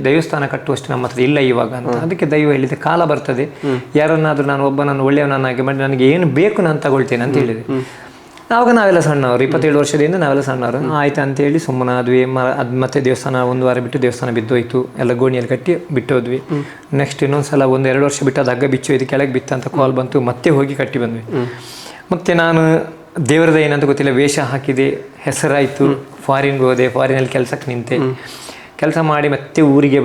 ದೇವಸ್ಥಾನ ಕಟ್ಟುವಷ್ಟು ನಮ್ಮ ಹತ್ರ ಇಲ್ಲ ಇವಾಗ ಅಂತ. ಅದಕ್ಕೆ ದೈವ ಹೇಳಿದೆ, ಕಾಲ ಬರ್ತದೆ, ಯಾರನ್ನಾದರೂ ನಾನು ಒಬ್ಬನನ್ನು ಒಳ್ಳೆಯವನನ್ನಾಗಿ ಮಾಡಿ ನನಗೆ ಏನು ಬೇಕು ನಾನು ತಗೊಳ್ತೇನೆ ಅಂತ ಹೇಳಿದೆ. ಆವಾಗ ನಾವೆಲ್ಲ ಸಣ್ಣವರು, 27 ವರ್ಷದಿಂದ ನಾವೆಲ್ಲ ಸಣ್ಣವರು. ಆಯ್ತು ಅಂತೇಳಿ ಸುಮ್ಮನಾದ್ವಿ. ಅದು ಮತ್ತೆ ದೇವಸ್ಥಾನ 1 ವಾರ ಬಿಟ್ಟು ದೇವಸ್ಥಾನ ಬಿದ್ದೋಯ್ತು, ಎಲ್ಲ ಗೋಣಿಯಲ್ಲಿ ಕಟ್ಟಿ ಬಿಟ್ಟೋದ್ವಿ. ನೆಕ್ಸ್ಟ್ ಇನ್ನೊಂದು ಸಲ 1-2 ವರ್ಷ ಬಿಟ್ಟು ಅದು ಹಗ್ಗ ಬಿಚ್ಚೋಯ್ತು, ಕೆಳಗೆ ಬಿತ್ತ ಅಂತ ಕಾಲ್ ಬಂತು, ಮತ್ತೆ ಹೋಗಿ ಕಟ್ಟಿ ಬಂದ್ವಿ. ಮತ್ತು ನಾನು ದೇವರದ ಏನಂತ ಗೊತ್ತಿಲ್ಲ, ವೇಷ ಹಾಕಿದೆ, ಹೆಸರಾಯಿತು, ಫಾರಿನ್ಗೆ ಹೋದೆ, ಫಾರಿನಲ್ಲಿ ಕೆಲಸಕ್ಕೆ ನಿಂತೆ, ಕೆಲಸ ಮಾಡಿ ಮತ್ತೆ ಊರಿಗೆ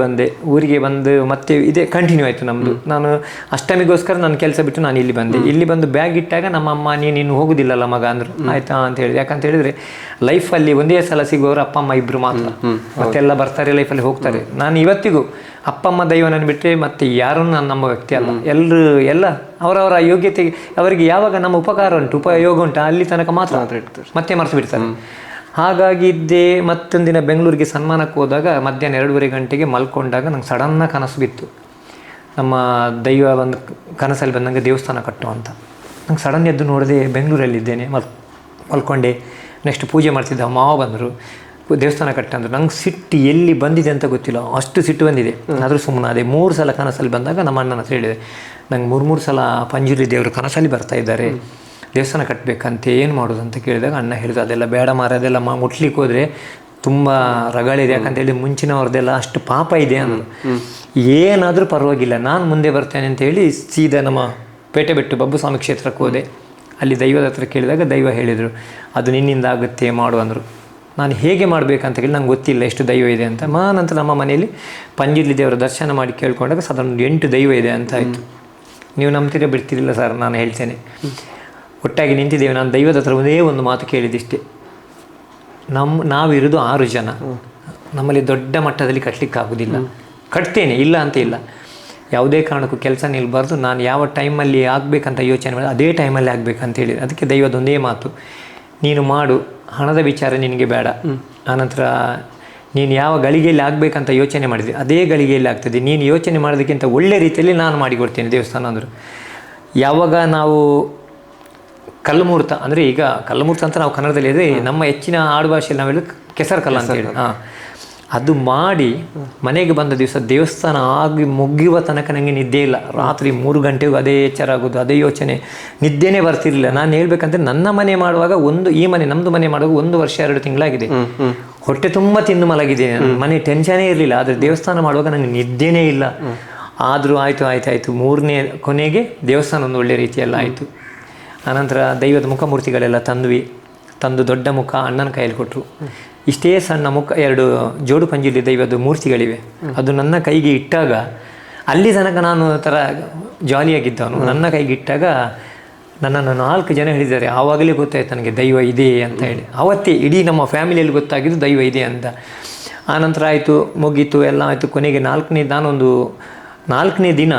ಬಂದು ಮತ್ತೆ ಇದೇ ಕಂಟಿನ್ಯೂ ಆಯಿತು ನಮ್ಮದು. ನಾನು ಅಷ್ಟಮಿಗೋಸ್ಕರ ನನ್ನ ಕೆಲಸ ಬಿಟ್ಟು ನಾನು ಇಲ್ಲಿ ಬಂದು ಬ್ಯಾಗ್ ಇಟ್ಟಾಗ ನಮ್ಮ ಅಮ್ಮ ನೀನು ಹೋಗೋದಿಲ್ಲಲ್ಲ ಮಗ ಅಂದರು. ಆಯಿತಾ ಅಂತ ಹೇಳಿದೆ. ಯಾಕಂತ ಹೇಳಿದರೆ ಲೈಫಲ್ಲಿ ಒಂದೇ ಸಲ ಸಿಗುವವರು ಅಪ್ಪ ಅಮ್ಮ ಇಬ್ಬರು ಮಾತ್ರ, ಮತ್ತೆಲ್ಲ ಬರ್ತಾರೆ, ಲೈಫಲ್ಲಿ ಹೋಗ್ತಾರೆ. ನಾನು ಇವತ್ತಿಗೂ ಅಪ್ಪ ಅಮ್ಮ ದೈವನನ್ನು ಬಿಟ್ಟರೆ ಮತ್ತೆ ಯಾರನ್ನು ನಾನು ನಮ್ಮ ವ್ಯಕ್ತಿ ಅಲ್ಲ. ಎಲ್ಲ ಅವರವರ ಯೋಗ್ಯತೆಗೆ ಅವರಿಗೆ ಯಾವಾಗ ನಮ್ಮ ಉಪಯೋಗ ಉಂಟು ಅಲ್ಲಿ ತನಕ ಮಾತ್ರ ಮತ್ತೆ ಮರೆತು ಬಿಡ್ತಾರೆ. ಹಾಗಾಗಿದ್ದೆ. ಮತ್ತೊಂದು ದಿನ ಬೆಂಗಳೂರಿಗೆ ಸನ್ಮಾನಕ್ಕೆ ಹೋದಾಗ ಮಧ್ಯಾಹ್ನ 2:30 ಗಂಟೆಗೆ ಮಲ್ಕೊಂಡಾಗ ನಂಗೆ ಸಡನ್ನ ಕನಸು ಬಿತ್ತು. ನಮ್ಮ ದೈವ ಒಂದು ಕನಸಲ್ಲಿ ಬಂದಂಗೆ ದೇವಸ್ಥಾನ ಕಟ್ಟು ಅಂತ. ನಂಗೆ ಸಡನ್ ಎದ್ದು ನೋಡಿದೆ, ಬೆಂಗಳೂರಲ್ಲಿದ್ದೇನೆ, ಮಲ್ಕೊಂಡೆ. ನೆಕ್ಸ್ಟ್ ಪೂಜೆ ಮಾಡ್ತಿದ್ದ ಮಾವ ಬಂದರು, ದೇವಸ್ಥಾನ ಕಟ್ಟಂದ್ರು. ನಂಗೆ ಸಿಟ್ಟು ಎಲ್ಲಿ ಬಂದಿದೆ ಅಂತ ಗೊತ್ತಿಲ್ಲ, ಅಷ್ಟು ಸಿಟ್ಟು ಬಂದಿದೆ. ಆದರೂ ಸುಮ್ಮನೆ ಅದೇ 3 ಸಲ ಕನಸಲ್ಲಿ ಬಂದಾಗ ನಮ್ಮ ಅಣ್ಣನ ಹತ್ರ ಹೇಳಿದೆ, ನಂಗೆ 3 ಸಲ ಪಂಜುರ್ಲಿ ದೇವರು ಕನಸಲ್ಲಿ ಬರ್ತಾ ಇದ್ದಾರೆ, ದೇವಸ್ಥಾನ ಕಟ್ಟಬೇಕಂತ ಏನು ಮಾಡೋದು ಅಂತ ಕೇಳಿದಾಗ ಅಣ್ಣ ಹೇಳಿದ್ರು, ಅದೆಲ್ಲ ಬೇಡ ಅದೆಲ್ಲ ಮುಟ್ಲಿಕ್ಕೆ ಹೋದರೆ ತುಂಬ ರಗಳಿದೆ. ಯಾಕಂತೇಳಿ ಮುಂಚಿನವ್ರದ್ದೆಲ್ಲ ಅಷ್ಟು ಪಾಪ ಇದೆ ಅಂದರು. ಏನಾದರೂ ಪರವಾಗಿಲ್ಲ, ನಾನು ಮುಂದೆ ಬರ್ತೇನೆ ಅಂತ ಹೇಳಿ ಸೀದಾ ನಮ್ಮ ಪೇಟೆ ಬಿಟ್ಟು ಬಬ್ಬುಸ್ವಾಮಿ ಕ್ಷೇತ್ರಕ್ಕೆ ಹೋದೆ. ಅಲ್ಲಿ ದೈವದ ಹತ್ರ ಕೇಳಿದಾಗ ದೈವ ಹೇಳಿದರು, ಅದು ನಿನ್ನಿಂದ ಆಗುತ್ತೆ ಮಾಡು ಅಂದರು. ನಾನು ಹೇಗೆ ಮಾಡಬೇಕಂತ ಹೇಳಿ ನಂಗೆ ಗೊತ್ತಿಲ್ಲ ಎಷ್ಟು ದೈವ ಇದೆ ಅಂತ. ನಂತರ ನಮ್ಮ ಮನೆಯಲ್ಲಿ ಪಂಜಿರ್ಲಿ ದೇವರ ದರ್ಶನ ಮಾಡಿ ಕೇಳ್ಕೊಂಡಾಗ ಸಾಧಾರಣ 8 ದೈವ ಇದೆ ಅಂತ ಆಯಿತು. ನೀವು ನಂಬ್ತೀರಾ ಬಿಡ್ತಿರಲಿಲ್ಲ ಸರ್, ನಾನು ಹೇಳ್ತೇನೆ. ಒಟ್ಟಾಗಿ ನಿಂತಿದ್ದೇವೆ. ನಾನು ದೈವದ ಹತ್ರ ಒಂದೇ ಒಂದು ಮಾತು ಕೇಳಿದಿಷ್ಟೇ, ನಾವಿರೋದು 6 ಜನ, ನಮ್ಮಲ್ಲಿ ದೊಡ್ಡ ಮಟ್ಟದಲ್ಲಿ ಕಟ್ಟಲಿಕ್ಕಾಗೋದಿಲ್ಲ. ಕಟ್ತೇನೆ, ಇಲ್ಲ ಅಂತ ಇಲ್ಲ, ಯಾವುದೇ ಕಾರಣಕ್ಕೂ ಕೆಲಸ ನಿಲ್ಬಾರ್ದು. ನಾನು ಯಾವ ಟೈಮಲ್ಲಿ ಆಗಬೇಕಂತ ಯೋಚನೆ ಮಾಡಿ ಅದೇ ಟೈಮಲ್ಲಿ ಆಗಬೇಕಂತ ಹೇಳಿದೆ. ಅದಕ್ಕೆ ದೈವದ ಒಂದೇ ಮಾತು, ನೀನು ಮಾಡು, ಹಣದ ವಿಚಾರ ನಿನಗೆ ಬೇಡ. ಆನಂತರ ನೀನು ಯಾವ ಗಳಿಗೆಯಲ್ಲಿ ಆಗಬೇಕಂತ ಯೋಚನೆ ಮಾಡಿದೆ ಅದೇ ಗಳಿಗೆಯಲ್ಲಿ ಆಗ್ತದೆ. ನೀನು ಯೋಚನೆ ಮಾಡೋದಕ್ಕಿಂತ ಒಳ್ಳೆ ರೀತಿಯಲ್ಲಿ ನಾನು ಮಾಡಿಕೊಡ್ತೇನೆ ದೇವಸ್ಥಾನ ಅಂದರು. ಯಾವಾಗ ನಾವು ಕಲ್ಲುಮೂರ್ತ ಅಂದರೆ, ಈಗ ಕಲ್ಲುಮೂರ್ತ ಅಂತ ನಾವು ಕನ್ನಡದಲ್ಲಿ ಇದೆ, ನಮ್ಮ ಹೆಚ್ಚಿನ ಆಡುಭಾಷೆಯಲ್ಲಿ ನಾವು ಹೇಳೋದು ಕೆಸರು ಕಲ್ಲು ಅಂತ ಹೇಳಿ, ಅದು ಮಾಡಿ ಮನೆಗೆ ಬಂದ ದಿವಸ ದೇವಸ್ಥಾನ ಆಗಿ ಮುಗಿಯುವ ತನಕ ನನಗೆ ನಿದ್ದೆ ಇಲ್ಲ. ರಾತ್ರಿ 3 ಗಂಟೆಗೂ ಅದೇ ಎಚ್ಚರ ಆಗೋದು, ಅದೇ ಯೋಚನೆ, ನಿದ್ದೆನೇ ಬರ್ತಿರಲಿಲ್ಲ. ನಾನು ಹೇಳ್ಬೇಕಂದ್ರೆ ನನ್ನ ಮನೆ ಮಾಡುವಾಗ ಈ ಮನೆ ನಮ್ಮದು ಮನೆ ಮಾಡುವಾಗ 1 ವರ್ಷ 2 ತಿಂಗಳಾಗಿದೆ. ಹೊಟ್ಟೆ ತುಂಬ ತಿಂದು ಮಲಗಿದ್ದೇನೆ, ಮನೆ ಟೆನ್ಷನೇ ಇರಲಿಲ್ಲ. ಆದರೆ ದೇವಸ್ಥಾನ ಮಾಡುವಾಗ ನನಗೆ ನಿದ್ದೆನೇ ಇಲ್ಲ. ಆದರೂ ಆಯಿತು 3ನೇ ಕೊನೆಗೆ ದೇವಸ್ಥಾನ ಒಂದು ಒಳ್ಳೆ ರೀತಿಯೆಲ್ಲ ಆಯಿತು. ಆನಂತರ ದೈವದ ಮುಖಮೂರ್ತಿಗಳೆಲ್ಲ ತಂದು ದೊಡ್ಡ ಮುಖ ಅಣ್ಣನ ಕೈಯಲ್ಲಿ ಕೊಟ್ಟರು. ಇಷ್ಟೇ ಸಣ್ಣ ಮುಖ 2 ಜೋಡು ಪಂಜುಲಿ ದೈವದ ಮೂರ್ತಿಗಳಿವೆ. ಅದು ನನ್ನ ಕೈಗೆ ಇಟ್ಟಾಗ, ಅಲ್ಲಿ ತನಕ ನಾನು ಥರ ಜಾಲಿಯಾಗಿದ್ದವನು, ನನ್ನ ಕೈಗೆ ಇಟ್ಟಾಗ ನನ್ನನ್ನು 4 ಜನ ಹೇಳಿದ್ದಾರೆ. ಆವಾಗಲೇ ಗೊತ್ತಾಯ್ತು ನನಗೆ ದೈವ ಇದೆ ಅಂತ ಹೇಳಿ. ಆವತ್ತೇ ಇಡೀ ನಮ್ಮ ಫ್ಯಾಮಿಲಿಯಲ್ಲಿ ಗೊತ್ತಾಗಿದ್ದು ದೈವ ಇದೆ ಅಂತ. ಆನಂತರ ಆಯಿತು, ಮುಗೀತು, ಎಲ್ಲ ಆಯಿತು. ಕೊನೆಗೆ 4ನೇ ದಿನ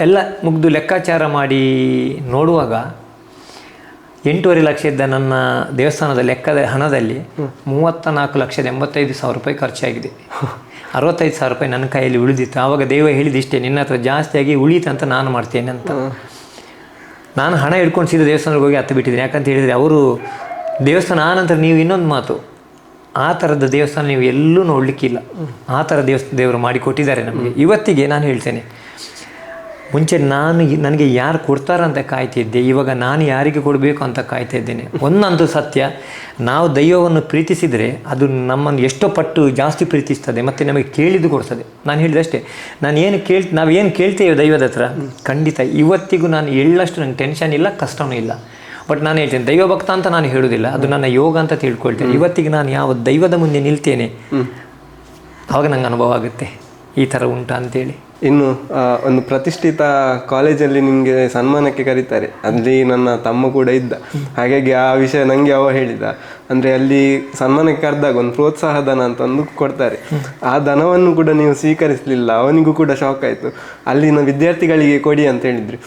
ಎಲ್ಲ ಮುಗಿದು ಲೆಕ್ಕಾಚಾರ ಮಾಡಿ ನೋಡುವಾಗ 8.5 ಲಕ್ಷ ಇದ್ದ ನನ್ನ ದೇವಸ್ಥಾನದ ಲೆಕ್ಕದ ಹಣದಲ್ಲಿ 34,85,000 ರೂಪಾಯಿ ಖರ್ಚಾಗಿದೆ. 65,000 ರೂಪಾಯಿ ನನ್ನ ಕೈಯಲ್ಲಿ ಉಳಿದಿತ್ತು. ಆವಾಗ ದೈವ ಹೇಳಿದಿಷ್ಟೇ, ನಿನ್ನ ಹತ್ರ ಜಾಸ್ತಿಯಾಗಿ ಉಳಿತಂತ ನಾನು ಮಾಡ್ತೇನೆ ಅಂತ. ನಾನು ಹಣ ಹಿಡ್ಕೊಂಡು ಸೀದಾ ದೇವಸ್ಥಾನಕ್ಕೆ ಹೋಗಿ ಹತ್ತು ಬಿಟ್ಟಿದ್ದೀನಿ. ಯಾಕಂತ ಹೇಳಿದರೆ ಅವರು ದೇವಸ್ಥಾನ ಆನಂತರ ನೀವು ಇನ್ನೊಂದು ಮಾತು, ಆ ಥರದ ದೇವಸ್ಥಾನ ನೀವು ಎಲ್ಲೂ ನೋಡಲಿಕ್ಕಿಲ್ಲ. ಆ ಥರ ದೇವರು ಮಾಡಿಕೊಟ್ಟಿದ್ದಾರೆ ನಮಗೆ. ಇವತ್ತಿಗೆ ನಾನು ಹೇಳ್ತೇನೆ, ಮುಂಚೆ ನನಗೆ ಯಾರು ಕೊಡ್ತಾರಂತ ಕಾಯ್ತಿದ್ದೆ, ಇವಾಗ ನಾನು ಯಾರಿಗೆ ಕೊಡಬೇಕು ಅಂತ ಕಾಯ್ತಾ ಇದ್ದೇನೆ. ಒಂದಂತೂ ಸತ್ಯ, ನಾವು ದೈವವನ್ನು ಪ್ರೀತಿಸಿದರೆ ಅದು ನಮ್ಮನ್ನು ಎಷ್ಟೋ ಪಟ್ಟು ಜಾಸ್ತಿ ಪ್ರೀತಿಸ್ತದೆ ಮತ್ತು ನಮಗೆ ಕೇಳಿದ್ದು ಕೊಡ್ತದೆ. ನಾನು ಹೇಳಿದಷ್ಟೇ, ನಾವೇನು ಕೇಳ್ತೇವೆ ದೈವದ ಹತ್ರ, ಖಂಡಿತ ಇವತ್ತಿಗೂ ನಾನು ಎಳ್ಳಷ್ಟು ನನಗೆ ಟೆನ್ಷನ್ ಇಲ್ಲ, ಕಷ್ಟವೂ ಇಲ್ಲ. ಬಟ್ ನಾನು ಹೇಳ್ತೇನೆ, ದೈವ ಭಕ್ತ ಅಂತ ನಾನು ಹೇಳೋದಿಲ್ಲ, ಅದು ನನ್ನ ಯೋಗ ಅಂತ ತಿಳ್ಕೊಳ್ತೇನೆ. ಇವತ್ತಿಗೆ ನಾನು ಯಾವ ದೈವದ ಮುಂದೆ ನಿಲ್ತೇನೆ, ಆವಾಗ ನಂಗೆ ಅನುಭವ ಆಗುತ್ತೆ ಈ ಥರ ಉಂಟು ಅಂತೇಳಿ. ಇನ್ನು ಒಂದು ಪ್ರತಿಷ್ಠಿತ ಕಾಲೇಜಲ್ಲಿ ನಿಮಗೆ ಸನ್ಮಾನಕ್ಕೆ ಕರೀತಾರೆ. ಅಲ್ಲಿ ನನ್ನ ತಮ್ಮ ಕೂಡ ಇದ್ದ, ಹಾಗಾಗಿ ಆ ವಿಷಯ ನನಗೆ ಅವ ಹೇಳಿದ. ಅಂದರೆ ಅಲ್ಲಿ ಸನ್ಮಾನಕ್ಕೆ ಕರೆದಾಗ ಒಂದು ಪ್ರೋತ್ಸಾಹ ಧನ ಅಂತ ಒಂದು ಕೊಡ್ತಾರೆ. ಆ ಧನವನ್ನು ಕೂಡ ನೀವು ಸ್ವೀಕರಿಸಲಿಲ್ಲ. ಅವನಿಗೂ ಕೂಡ ಶಾಕ್ ಆಯಿತು. ಅಲ್ಲಿನ ವಿದ್ಯಾರ್ಥಿಗಳಿಗೆ ಕೊಡಿ ಅಂತ ಹೇಳಿದ್ರು.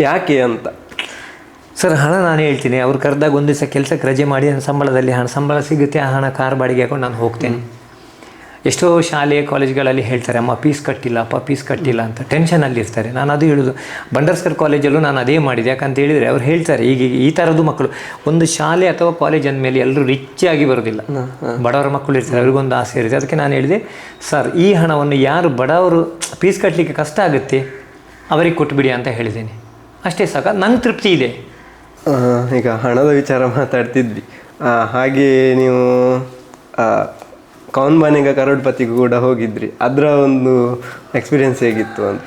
ಯಾಕೆ ಅಂತ? ಸರ್, ಹಣ ನಾನು ಹೇಳ್ತೀನಿ, ಅವ್ರು ಕರೆದಾಗ ಒಂದು ದಿವಸ ಕೆಲಸಕ್ಕೆ ರಜೆ ಮಾಡಿ ನನ್ನ ಸಂಬಳ ಸಿಗುತ್ತೆ, ಆ ಹಣ ಕಾರ್ ಬಾಡಿಗೆ ಹಾಕೊಂಡು ನಾನು ಹೋಗ್ತೇನೆ. ಎಷ್ಟೋ ಶಾಲೆ ಕಾಲೇಜ್ಗಳಲ್ಲಿ ಹೇಳ್ತಾರೆ, ಅಮ್ಮ ಫೀಸ್ ಕಟ್ಟಿಲ್ಲ ಅಂತ ಟೆನ್ಷನಲ್ಲಿ ಇರ್ತಾರೆ. ನಾನು ಅದು ಹೇಳೋದು, ಬಂಡರ್ಸ್ಕರ್ ಕಾಲೇಜಲ್ಲೂ ನಾನು ಅದೇ ಮಾಡಿದೆ. ಯಾಕಂತ ಹೇಳಿದರೆ ಅವ್ರು ಹೇಳ್ತಾರೆ, ಈಗ ಈ ಥರದ್ದು ಮಕ್ಕಳು ಒಂದು ಶಾಲೆ ಅಥವಾ ಕಾಲೇಜ್ ಅಂದಮೇಲೆ ಎಲ್ಲರೂ ರಿಚ್ ಆಗಿ ಬರೋದಿಲ್ಲ, ಬಡವರ ಮಕ್ಕಳು ಇರ್ತಾರೆ, ಅವ್ರಿಗೊಂದು ಆಸೆ ಇರುತ್ತೆ. ಅದಕ್ಕೆ ನಾನು ಹೇಳಿದೆ, ಸರ್ ಈ ಹಣವನ್ನು ಯಾರು ಬಡವರು ಫೀಸ್ ಕಟ್ಟಲಿಕ್ಕೆ ಕಷ್ಟ ಆಗುತ್ತೆ ಅವರಿಗೆ ಕೊಟ್ಬಿಡಿ ಅಂತ ಹೇಳಿದ್ದೇನೆ. ಅಷ್ಟೇ ಸಾಕು, ನಂಗೆ ತೃಪ್ತಿ ಇದೆ. ಈಗ ಹಣದ ವಿಚಾರ ಮಾತಾಡ್ತಿದ್ವಿ, ಹಾಗೆ ನೀವು ಕೌನ್ ಬನೇಗಾ ಕರೋಡ್ಪತಿಗೂ ಕೂಡ ಹೋಗಿದ್ರಿ. ಅದರ ಒಂದು ಎಕ್ಸ್ಪೀರಿಯನ್ಸ್ ಹೇಗಿತ್ತು ಅಂತ?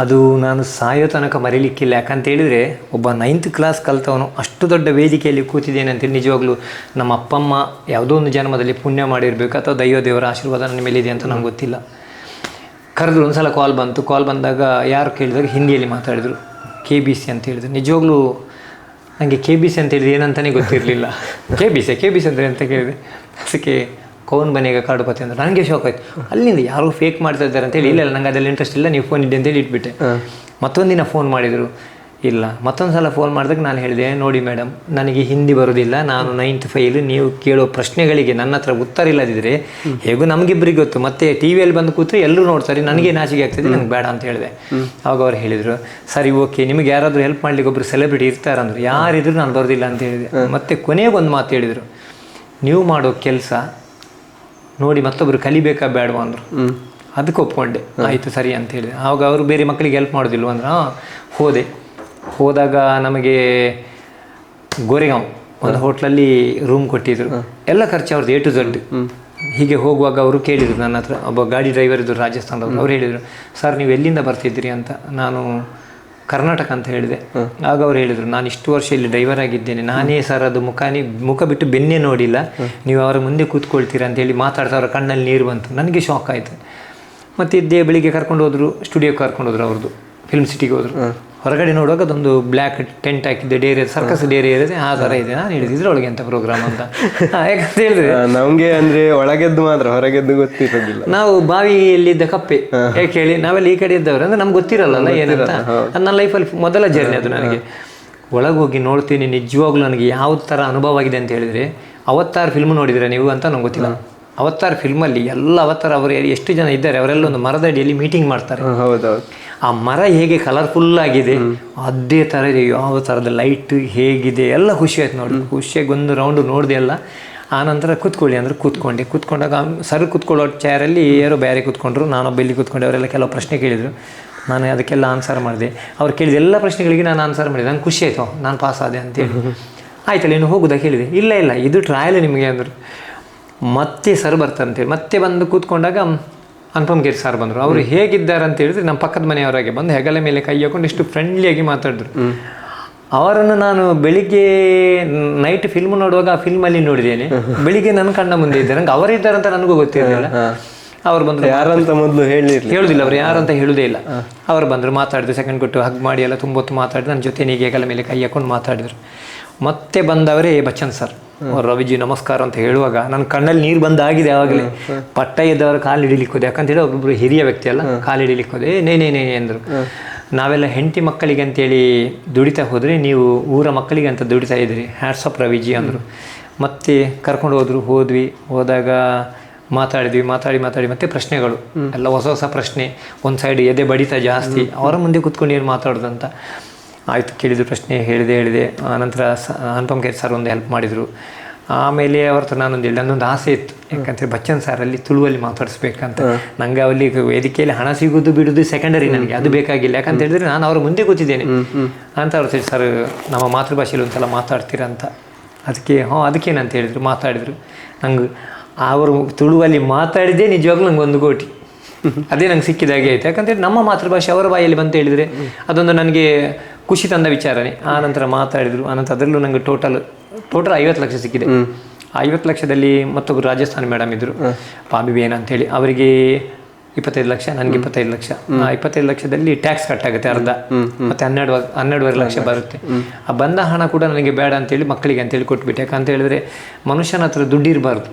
ಅದು ನಾನು ಸಾಯೋ ತನಕ ಮರೀಲಿಕ್ಕಿಲ್ಲ. ಯಾಕಂತ ಹೇಳಿದರೆ, ಒಬ್ಬ 9th ಕ್ಲಾಸ್ ಕಲಿತವನು ಅಷ್ಟು ದೊಡ್ಡ ವೇದಿಕೆಯಲ್ಲಿ ಕೂತಿದ್ದೇನೆ ಅಂತೇಳಿ ನಿಜವಾಗ್ಲೂ ನಮ್ಮ ಅಪ್ಪಮ್ಮ ಯಾವುದೋ ಒಂದು ಜನ್ಮದಲ್ಲಿ ಪುಣ್ಯ ಮಾಡಿರಬೇಕು ಅಥವಾ ದೇವರ ಆಶೀರ್ವಾದ ನನ್ನ ಮೇಲಿದೆ ಅಂತ ನಂಗೆ ಗೊತ್ತಿಲ್ಲ. ಕರೆದ್ರು, ಒಂದು ಸಲ ಕಾಲ್ ಬಂದಾಗ ಯಾರು ಕೇಳಿದಾಗ ಹಿಂದಿಯಲ್ಲಿ ಮಾತಾಡಿದರು, KBC ಅಂತ ಹೇಳಿದ್ರು. ನಿಜವಾಗ್ಲೂ ನನಗೆ KBC ಅಂತ ಹೇಳಿದ್ರೆ ಏನಂತಲೇ ಗೊತ್ತಿರಲಿಲ್ಲ. KBC ಅಂದರೆ ಅಂತ ಕೇಳಿದೆ. ಅದಕ್ಕೆ ಕೌನ್ ಬನೇಗಾ ಕರೋಡ್ಪತಿ ಅಂದ್ರೆ ನನಗೆ ಶಾಕ್ ಆಯಿತು. ಅಲ್ಲಿಂದ ಯಾರೋ ಫೇಕ್ ಮಾಡ್ತಾ ಇದ್ದಾರೆ ಅಂತೇಳಿ, ಇಲ್ಲ ನಂಗೆ ಅದೆಲ್ಲ ಇಂಟ್ರೆಸ್ಟ್ ಇಲ್ಲ, ನೀವು ಫೋನ್ ಇದ್ದೆ ಅಂತೇಳಿ ಇಟ್ಬಿಟ್ಟೆ. ಮತ್ತೊಂದು ದಿನ ಫೋನ್ ಮಾಡಿದರು, ಇಲ್ಲ ಮತ್ತೊಂದು ಸಲ ಫೋನ್ ಮಾಡಿದಾಗ ನಾನು ಹೇಳಿದೆ, ನೋಡಿ ಮೇಡಮ್, ನನಗೆ ಹಿಂದಿ ಬರೋದಿಲ್ಲ, ನಾನು 9th ಫೈಲ್, ನೀವು ಕೇಳೋ ಪ್ರಶ್ನೆಗಳಿಗೆ ನನ್ನ ಹತ್ರ ಉತ್ತರ ಇಲ್ಲದಿದ್ದರೆ ಹೇಗೂ ನಮಗಿಬ್ಬರಿಗೆ ಗೊತ್ತು, ಮತ್ತೆ TVಯಲ್ಲಿ ಬಂದು ಕೂತ್ರೆ ಎಲ್ಲರೂ ನೋಡ್ತಾರೆ, ನನಗೆ ನಾಚಿಕೆ ಆಗ್ತದೆ, ನನಗೆ ಬೇಡ ಅಂತ ಹೇಳಿದೆ. ಆವಾಗ ಅವ್ರು ಹೇಳಿದರು, ಸರಿ ಓಕೆ, ನಿಮಗೆ ಯಾರಾದರೂ ಹೆಲ್ಪ್ ಮಾಡ್ಲಿಕ್ಕೆ ಒಬ್ಬರು ಸೆಲೆಬ್ರಿಟಿ ಇರ್ತಾರಂದ್ರು, ಯಾರಿದ್ರು ನಾನು ಬರೋದಿಲ್ಲ ಅಂತ ಹೇಳಿದೆ. ಮತ್ತು ಕೊನೆಗೊಂದು ಮಾತು ಹೇಳಿದರು, ನೀವು ಮಾಡೋ ಕೆಲಸ ನೋಡಿ ಮತ್ತೊಬ್ಬರು ಕಲಿಬೇಕಾ ಬೇಡವಾ ಅಂದರು. ಅದಕ್ಕೆ ಒಪ್ಕೊಂಡೆ, ಆಯಿತು ಸರಿ ಅಂತ ಹೇಳಿದೆ. ಆವಾಗ ಅವರು ಬೇರೆ ಮಕ್ಕಳಿಗೆ ಹೆಲ್ಪ್ ಮಾಡೋದಿಲ್ವ ಅಂದ್ರೆ ಹೋದಾಗ ನಮಗೆ ಗೋರೆಗಾಂವ್ ಒಂದು ಹೋಟ್ಲಲ್ಲಿ ರೂಮ್ ಕೊಟ್ಟಿದ್ರು, ಎಲ್ಲ ಖರ್ಚು ಅವ್ರದ್ದು A to Z. ಹೀಗೆ ಹೋಗುವಾಗ ಅವರು ಕೇಳಿದರು ನನ್ನ ಹತ್ರ, ಒಬ್ಬ ಗಾಡಿ ಡ್ರೈವರ್ ಇದ್ದರು ರಾಜಸ್ಥಾನದವರು. ಅವ್ರು ಹೇಳಿದರು, ಸರ್ ನೀವು ಎಲ್ಲಿಂದ ಬರ್ತಿದ್ದೀರಿ ಅಂತ. ನಾನು ಕರ್ನಾಟಕ ಅಂತ ಹೇಳಿದೆ. ಆಗ ಅವ್ರು ಹೇಳಿದರು, ನಾನು ಇಷ್ಟು ವರ್ಷ ಇಲ್ಲಿ ಡ್ರೈವರ್ ಆಗಿದ್ದೇನೆ, ನಾನೇ ಸರ್ ಅದು ಮುಖ ಬಿಟ್ಟು ಬೆನ್ನೇ ನೋಡಿಲ್ಲ, ನೀವು ಅವರ ಮುಂದೆ ಕೂತ್ಕೊಳ್ತೀರಾ ಅಂತೇಳಿ ಮಾತಾಡ್ತಾ ಅವರ ಕಣ್ಣಲ್ಲಿ ನೀರು ಬಂತು. ನನಗೆ ಶಾಕ್ ಆಯಿತು. ಮತ್ತು ಬೆಳಿಗ್ಗೆ ಕರ್ಕೊಂಡು ಹೋದರು, ಸ್ಟುಡಿಯೋಕ್ಕೆ ಕರ್ಕೊಂಡು ಹೋದ್ರು ಅವ್ರದ್ದು ಫಿಲ್ಮ್ ಸಿಟಿಗೆ ಹೋದ್ರು. ಹೊರಗಡೆ ನೋಡುವಾಗ ಅದೊಂದು ಬ್ಲ್ಯಾಕ್ ಟೆಂಟ್ ಹಾಕಿದ್ದೆ, ಡೇರಿ ಸರ್ಕಸ್ ಡೇರಿ ಇರುತ್ತೆ ಆ ಥರ ಇದೆ. ನಾನು ಹೇಳಿದೆ ಇದ್ರೊಳಗೆ ಅಂತ ಪ್ರೋಗ್ರಾಮ್ ಅಂತ. ಯಾಕಂತ ಹೇಳಿದ್ರೆ ನಮಗೆ ಅಂದ್ರೆ ಒಳಗೆದ್ದು ಮಾತ್ರ, ಹೊರಗೆದ್ದು ಗೊತ್ತಿರೋದಿಲ್ಲ. ನಾವು ಬಾವಿಯಲ್ಲಿದ್ದ ಕಪ್ಪೆ ಯಾಕೆ ಹೇಳಿ, ನಾವೆಲ್ಲ ಈ ಕಡೆ ಇದ್ದವ್ರು ಅಂದ್ರೆ ನಮ್ಗೆ ಗೊತ್ತಿರಲ್ಲ ಏನಂತ. ಅದು ನನ್ನ ಲೈಫಲ್ಲಿ ಮೊದಲ ಜರ್ನಿ ಅದು ನನಗೆ. ಒಳಗೋಗಿ ನೋಡ್ತೀನಿ, ನಿಜವಾಗ್ಲೂ ನನಗೆ ಯಾವ ಥರ ಅನುಭವ ಆಗಿದೆ ಅಂತ ಹೇಳಿದರೆ, ಅವತ್ತಾರು ಫಿಲ್ಮ್ ನೋಡಿದರೆ ನೀವು ಅಂತ ನಂಗೆ ಗೊತ್ತಿಲ್ಲ. ಅವತ್ತಾರು ಫಿಲ್ಮಲ್ಲಿ ಎಲ್ಲ ಅವತ್ತಾರು ಅವರು ಎಷ್ಟು ಜನ ಇದ್ದಾರೆ ಅವರೆಲ್ಲ ಒಂದು ಮರದ ಅಡಿಯಲ್ಲಿ ಮೀಟಿಂಗ್ ಮಾಡ್ತಾರೆ. ಹೌದೌದು. ಆ ಮರ ಹೇಗೆ ಕಲರ್ಫುಲ್ ಆಗಿದೆ ಅದೇ ಥರ ಇದೆ, ಯಾವ ಥರದ ಲೈಟ್ ಹೇಗಿದೆ ಎಲ್ಲ ಖುಷಿ ಆಯ್ತು ನೋಡಿ. ಖುಷಿಯಾಗಿ ಒಂದು ರೌಂಡು ನೋಡಿದೆ ಎಲ್ಲ. ಆನಂತರ ಕೂತ್ಕೊಳ್ಳಿ ಅಂದ್ರೆ ಕೂತ್ಕೊಂಡಾಗ ಸರ್ ಕೂತ್ಕೊಳ್ಳೋ ಚೇರಲ್ಲಿ ಯಾರೋ ಬೇರೆ ಕೂತ್ಕೊಂಡ್ರು, ನಾನೊಬ್ಬ ಇಲ್ಲಿ ಕೂತ್ಕೊಂಡೆ. ಅವರೆಲ್ಲ ಕೆಲವು ಪ್ರಶ್ನೆ ಕೇಳಿದರು, ನಾನು ಅದಕ್ಕೆಲ್ಲ ಆನ್ಸರ್ ಮಾಡಿದೆ. ಅವ್ರು ಕೇಳಿದ ಎಲ್ಲ ಪ್ರಶ್ನೆಗಳಿಗೆ ನಾನು ಆನ್ಸರ್ ಮಾಡಿದೆ. ನಂಗೆ ಖುಷಿ ಆಯಿತು, ನಾನು ಪಾಸ್ ಆದೆ ಅಂತೇಳಿ. ಆಯ್ತಲ್ಲ ಇನ್ನು ಹೋಗುದಾ ಕೇಳಿದೆ. ಇಲ್ಲ ಇದು ಟ್ರಯಲ್ ನಿಮಗೆ ಅಂದರು. ಮತ್ತೆ ಸರ್ ಬರ್ತಾರೆ ಅಂತೇಳಿ ಮತ್ತೆ ಬಂದು ಕೂತ್ಕೊಂಡಾಗ ಅನುಪಮ್ ಖೇರ್ ಸರ್ ಬಂದರು. ಅವರು ಹೇಗಿದ್ದಾರೆ ಅಂತ ಹೇಳಿದ್ರೆ ನಮ್ಮ ಪಕ್ಕದ ಮನೆಯವರಾಗೆ ಬಂದು ಹೆಗಲ ಮೇಲೆ ಕೈ ಹಾಕೊಂಡು ಎಷ್ಟು ಫ್ರೆಂಡ್ಲಿಯಾಗಿ ಮಾತಾಡಿದ್ರು. ಅವರನ್ನು ನಾನು ಬೆಳಿಗ್ಗೆ ನೈಟ್ ಫಿಲ್ಮ್ ನೋಡುವಾಗ ಆ ಫಿಲ್ಮಲ್ಲಿ ನೋಡಿದ್ದೇನೆ, ಬೆಳಿಗ್ಗೆ ನನ್ನ ಕಣ್ಣ ಮುಂದೆ ಇದ್ದಾರೆ. ನಂಗೆ ಅವರಿದ್ದಾರೆ ಅಂತ ನನಗೂ ಗೊತ್ತಿರಲಿಲ್ಲ. ಅವ್ರು ಬಂದರು, ಯಾರಂತ ಮೊದಲು ಹೇಳುದಿಲ್ಲ, ಅವ್ರು ಯಾರಂತ ಹೇಳುವುದೇ ಇಲ್ಲ. ಅವ್ರು ಬಂದರು, ಮಾತಾಡಿದ್ರು, ಸೆಕೆಂಡ್ ಕೊಟ್ಟು ಹಗ್ ಮಾಡಿ ಎಲ್ಲ ತುಂಬ ಹೊತ್ತು ಮಾತಾಡಿದ್ರು. ನನ್ನ ಜೊತೆ ನೀಗೆ ಹೆಗಲ ಮೇಲೆ ಕೈ ಹಾಕೊಂಡು ಮಾತಾಡಿದ್ರು. ಮತ್ತೆ ಬಂದವರೇ ಬಚ್ಚನ್ ಸರ್. ಅವ್ರು ರವಿಜಿ ನಮಸ್ಕಾರ ಅಂತ ಹೇಳುವಾಗ ನನ್ನ ಕಣ್ಣಲ್ಲಿ ನೀರು ಬಂದಾಗಿದೆ. ಆವಾಗಲೇ ಪಟ್ಟ ಇದ್ದವರು ಕಾಲು ಹಿಡಿಲಿಕ್ಕೋದೆ. ಯಾಕಂತೇಳಿ ಒಬ್ಬೊಬ್ರು ಹಿರಿಯ ವ್ಯಕ್ತಿ ಅಲ್ಲ, ಕಾಲು ಹಿಡಿಲಿಕ್ಕೋದೆ. ನೇ ಅಂದರು. ನಾವೆಲ್ಲ ಹೆಂಡತಿ ಮಕ್ಕಳಿಗೆ ಅಂತೇಳಿ ದುಡಿತಾ ಹೋದರೆ, ನೀವು ಊರ ಮಕ್ಕಳಿಗೆ ಅಂತ ದುಡಿತಾ ಇದ್ರಿ, ಹ್ಯಾಟ್ಸ್ ಆಫ್ ರವಿಜಿ ಅಂದರು. ಮತ್ತೆ ಕರ್ಕೊಂಡು ಹೋದಾಗ ಮಾತಾಡಿ ಮತ್ತೆ ಪ್ರಶ್ನೆಗಳು ಎಲ್ಲ ಹೊಸ ಪ್ರಶ್ನೆ. ಒಂದು ಸೈಡ್ ಎದೆ ಬಡಿತ ಜಾಸ್ತಿ, ಅವರ ಮುಂದೆ ಕೂತ್ಕೊಂಡು ಏನು ಮಾತಾಡೋದಂತ. ಆಯಿತು, ಕೇಳಿದ್ರು, ಪ್ರಶ್ನೆ ಹೇಳಿದೆ. ಆನಂತರ ಅನುಪಮ್ ಖೇರ್ ಸರ್ ಒಂದು ಹೆಲ್ಪ್ ಮಾಡಿದರು. ಆಮೇಲೆ ಅವ್ರ ಹತ್ರ ನನ್ನೊಂದು ಆಸೆ ಇತ್ತು. ಯಾಕಂದರೆ ಬಚ್ಚನ್ ಸಾರಲ್ಲಿ ತುಳುವಲ್ಲಿ ಮಾತಾಡಿಸ್ಬೇಕಂತ. ನನಗೆ ಅಲ್ಲಿ ವೇದಿಕೆಯಲ್ಲಿ ಹಣ ಸಿಗೋದು ಬಿಡೋದು ಸೆಕೆಂಡರಿ, ನನಗೆ ಅದು ಬೇಕಾಗಿಲ್ಲ. ಯಾಕಂತ ಹೇಳಿದ್ರೆ ನಾನು ಅವ್ರ ಮುಂದೆ ಕೂತಿದ್ದೇನೆ ಅಂತ. ಅವ್ರು ಸರ್ ನಮ್ಮ ಮಾತೃಭಾಷೆಯಲ್ಲಿ ಒಂದ್ಸಲ ಮಾತಾಡ್ತೀರಾ ಅಂತ. ಅದಕ್ಕೇನಂತ ಹೇಳಿದರು, ಮಾತಾಡಿದರು. ನಂಗೆ ಅವರು ತುಳುವಲ್ಲಿ ಮಾತಾಡಿದ್ದೇ ನಿಜವಾಗ್ಲೂ ನಂಗೆ 1 ಕೋಟಿ. ಅದೇ ನಂಗೆ ಸಿಕ್ಕಿದಾಗೆ ಆಯಿತು. ಯಾಕಂತೇಳಿ ನಮ್ಮ ಮಾತೃಭಾಷೆ ಅವರ ಬಾಯಲ್ಲಿ ಬಂತ ಹೇಳಿದರೆ ಅದೊಂದು ನನಗೆ ಖುಷಿ ತಂದ ವಿಚಾರನೇ. ಆನಂತರ ಮಾತಾಡಿದರು. ಆನಂತರ ಅದರಲ್ಲೂ ನನಗೆ ಟೋಟಲ್ 50 ಲಕ್ಷ ಸಿಕ್ಕಿದೆ. 50 ಲಕ್ಷದಲ್ಲಿ ಮತ್ತೊಬ್ಬರು ರಾಜಸ್ಥಾನಿ ಮೇಡಮ್ ಇದ್ದರು, ಪಾಬಿಬೇನ್ ಅಂತೇಳಿ. ಅವರಿಗೆ 25 ಲಕ್ಷ, ನನಗೆ 25 ಲಕ್ಷ. 25 ಲಕ್ಷದಲ್ಲಿ ಟ್ಯಾಕ್ಸ್ ಕಟ್ ಆಗುತ್ತೆ ಅರ್ಧ, ಮತ್ತೆ 12.5 ಲಕ್ಷ ಬರುತ್ತೆ. ಆ ಬಂದ ಹಣ ಕೂಡ ನನಗೆ ಬೇಡ ಅಂತೇಳಿ ಮಕ್ಕಳಿಗೆ ಅಂತೇಳಿ ಕೊಟ್ಬಿಟ್ಟೆ. ಯಾಕಂತ ಹೇಳಿದ್ರೆ ಮನುಷ್ಯನ ಹತ್ರ ದುಡ್ಡು ಇರಬಾರ್ದು,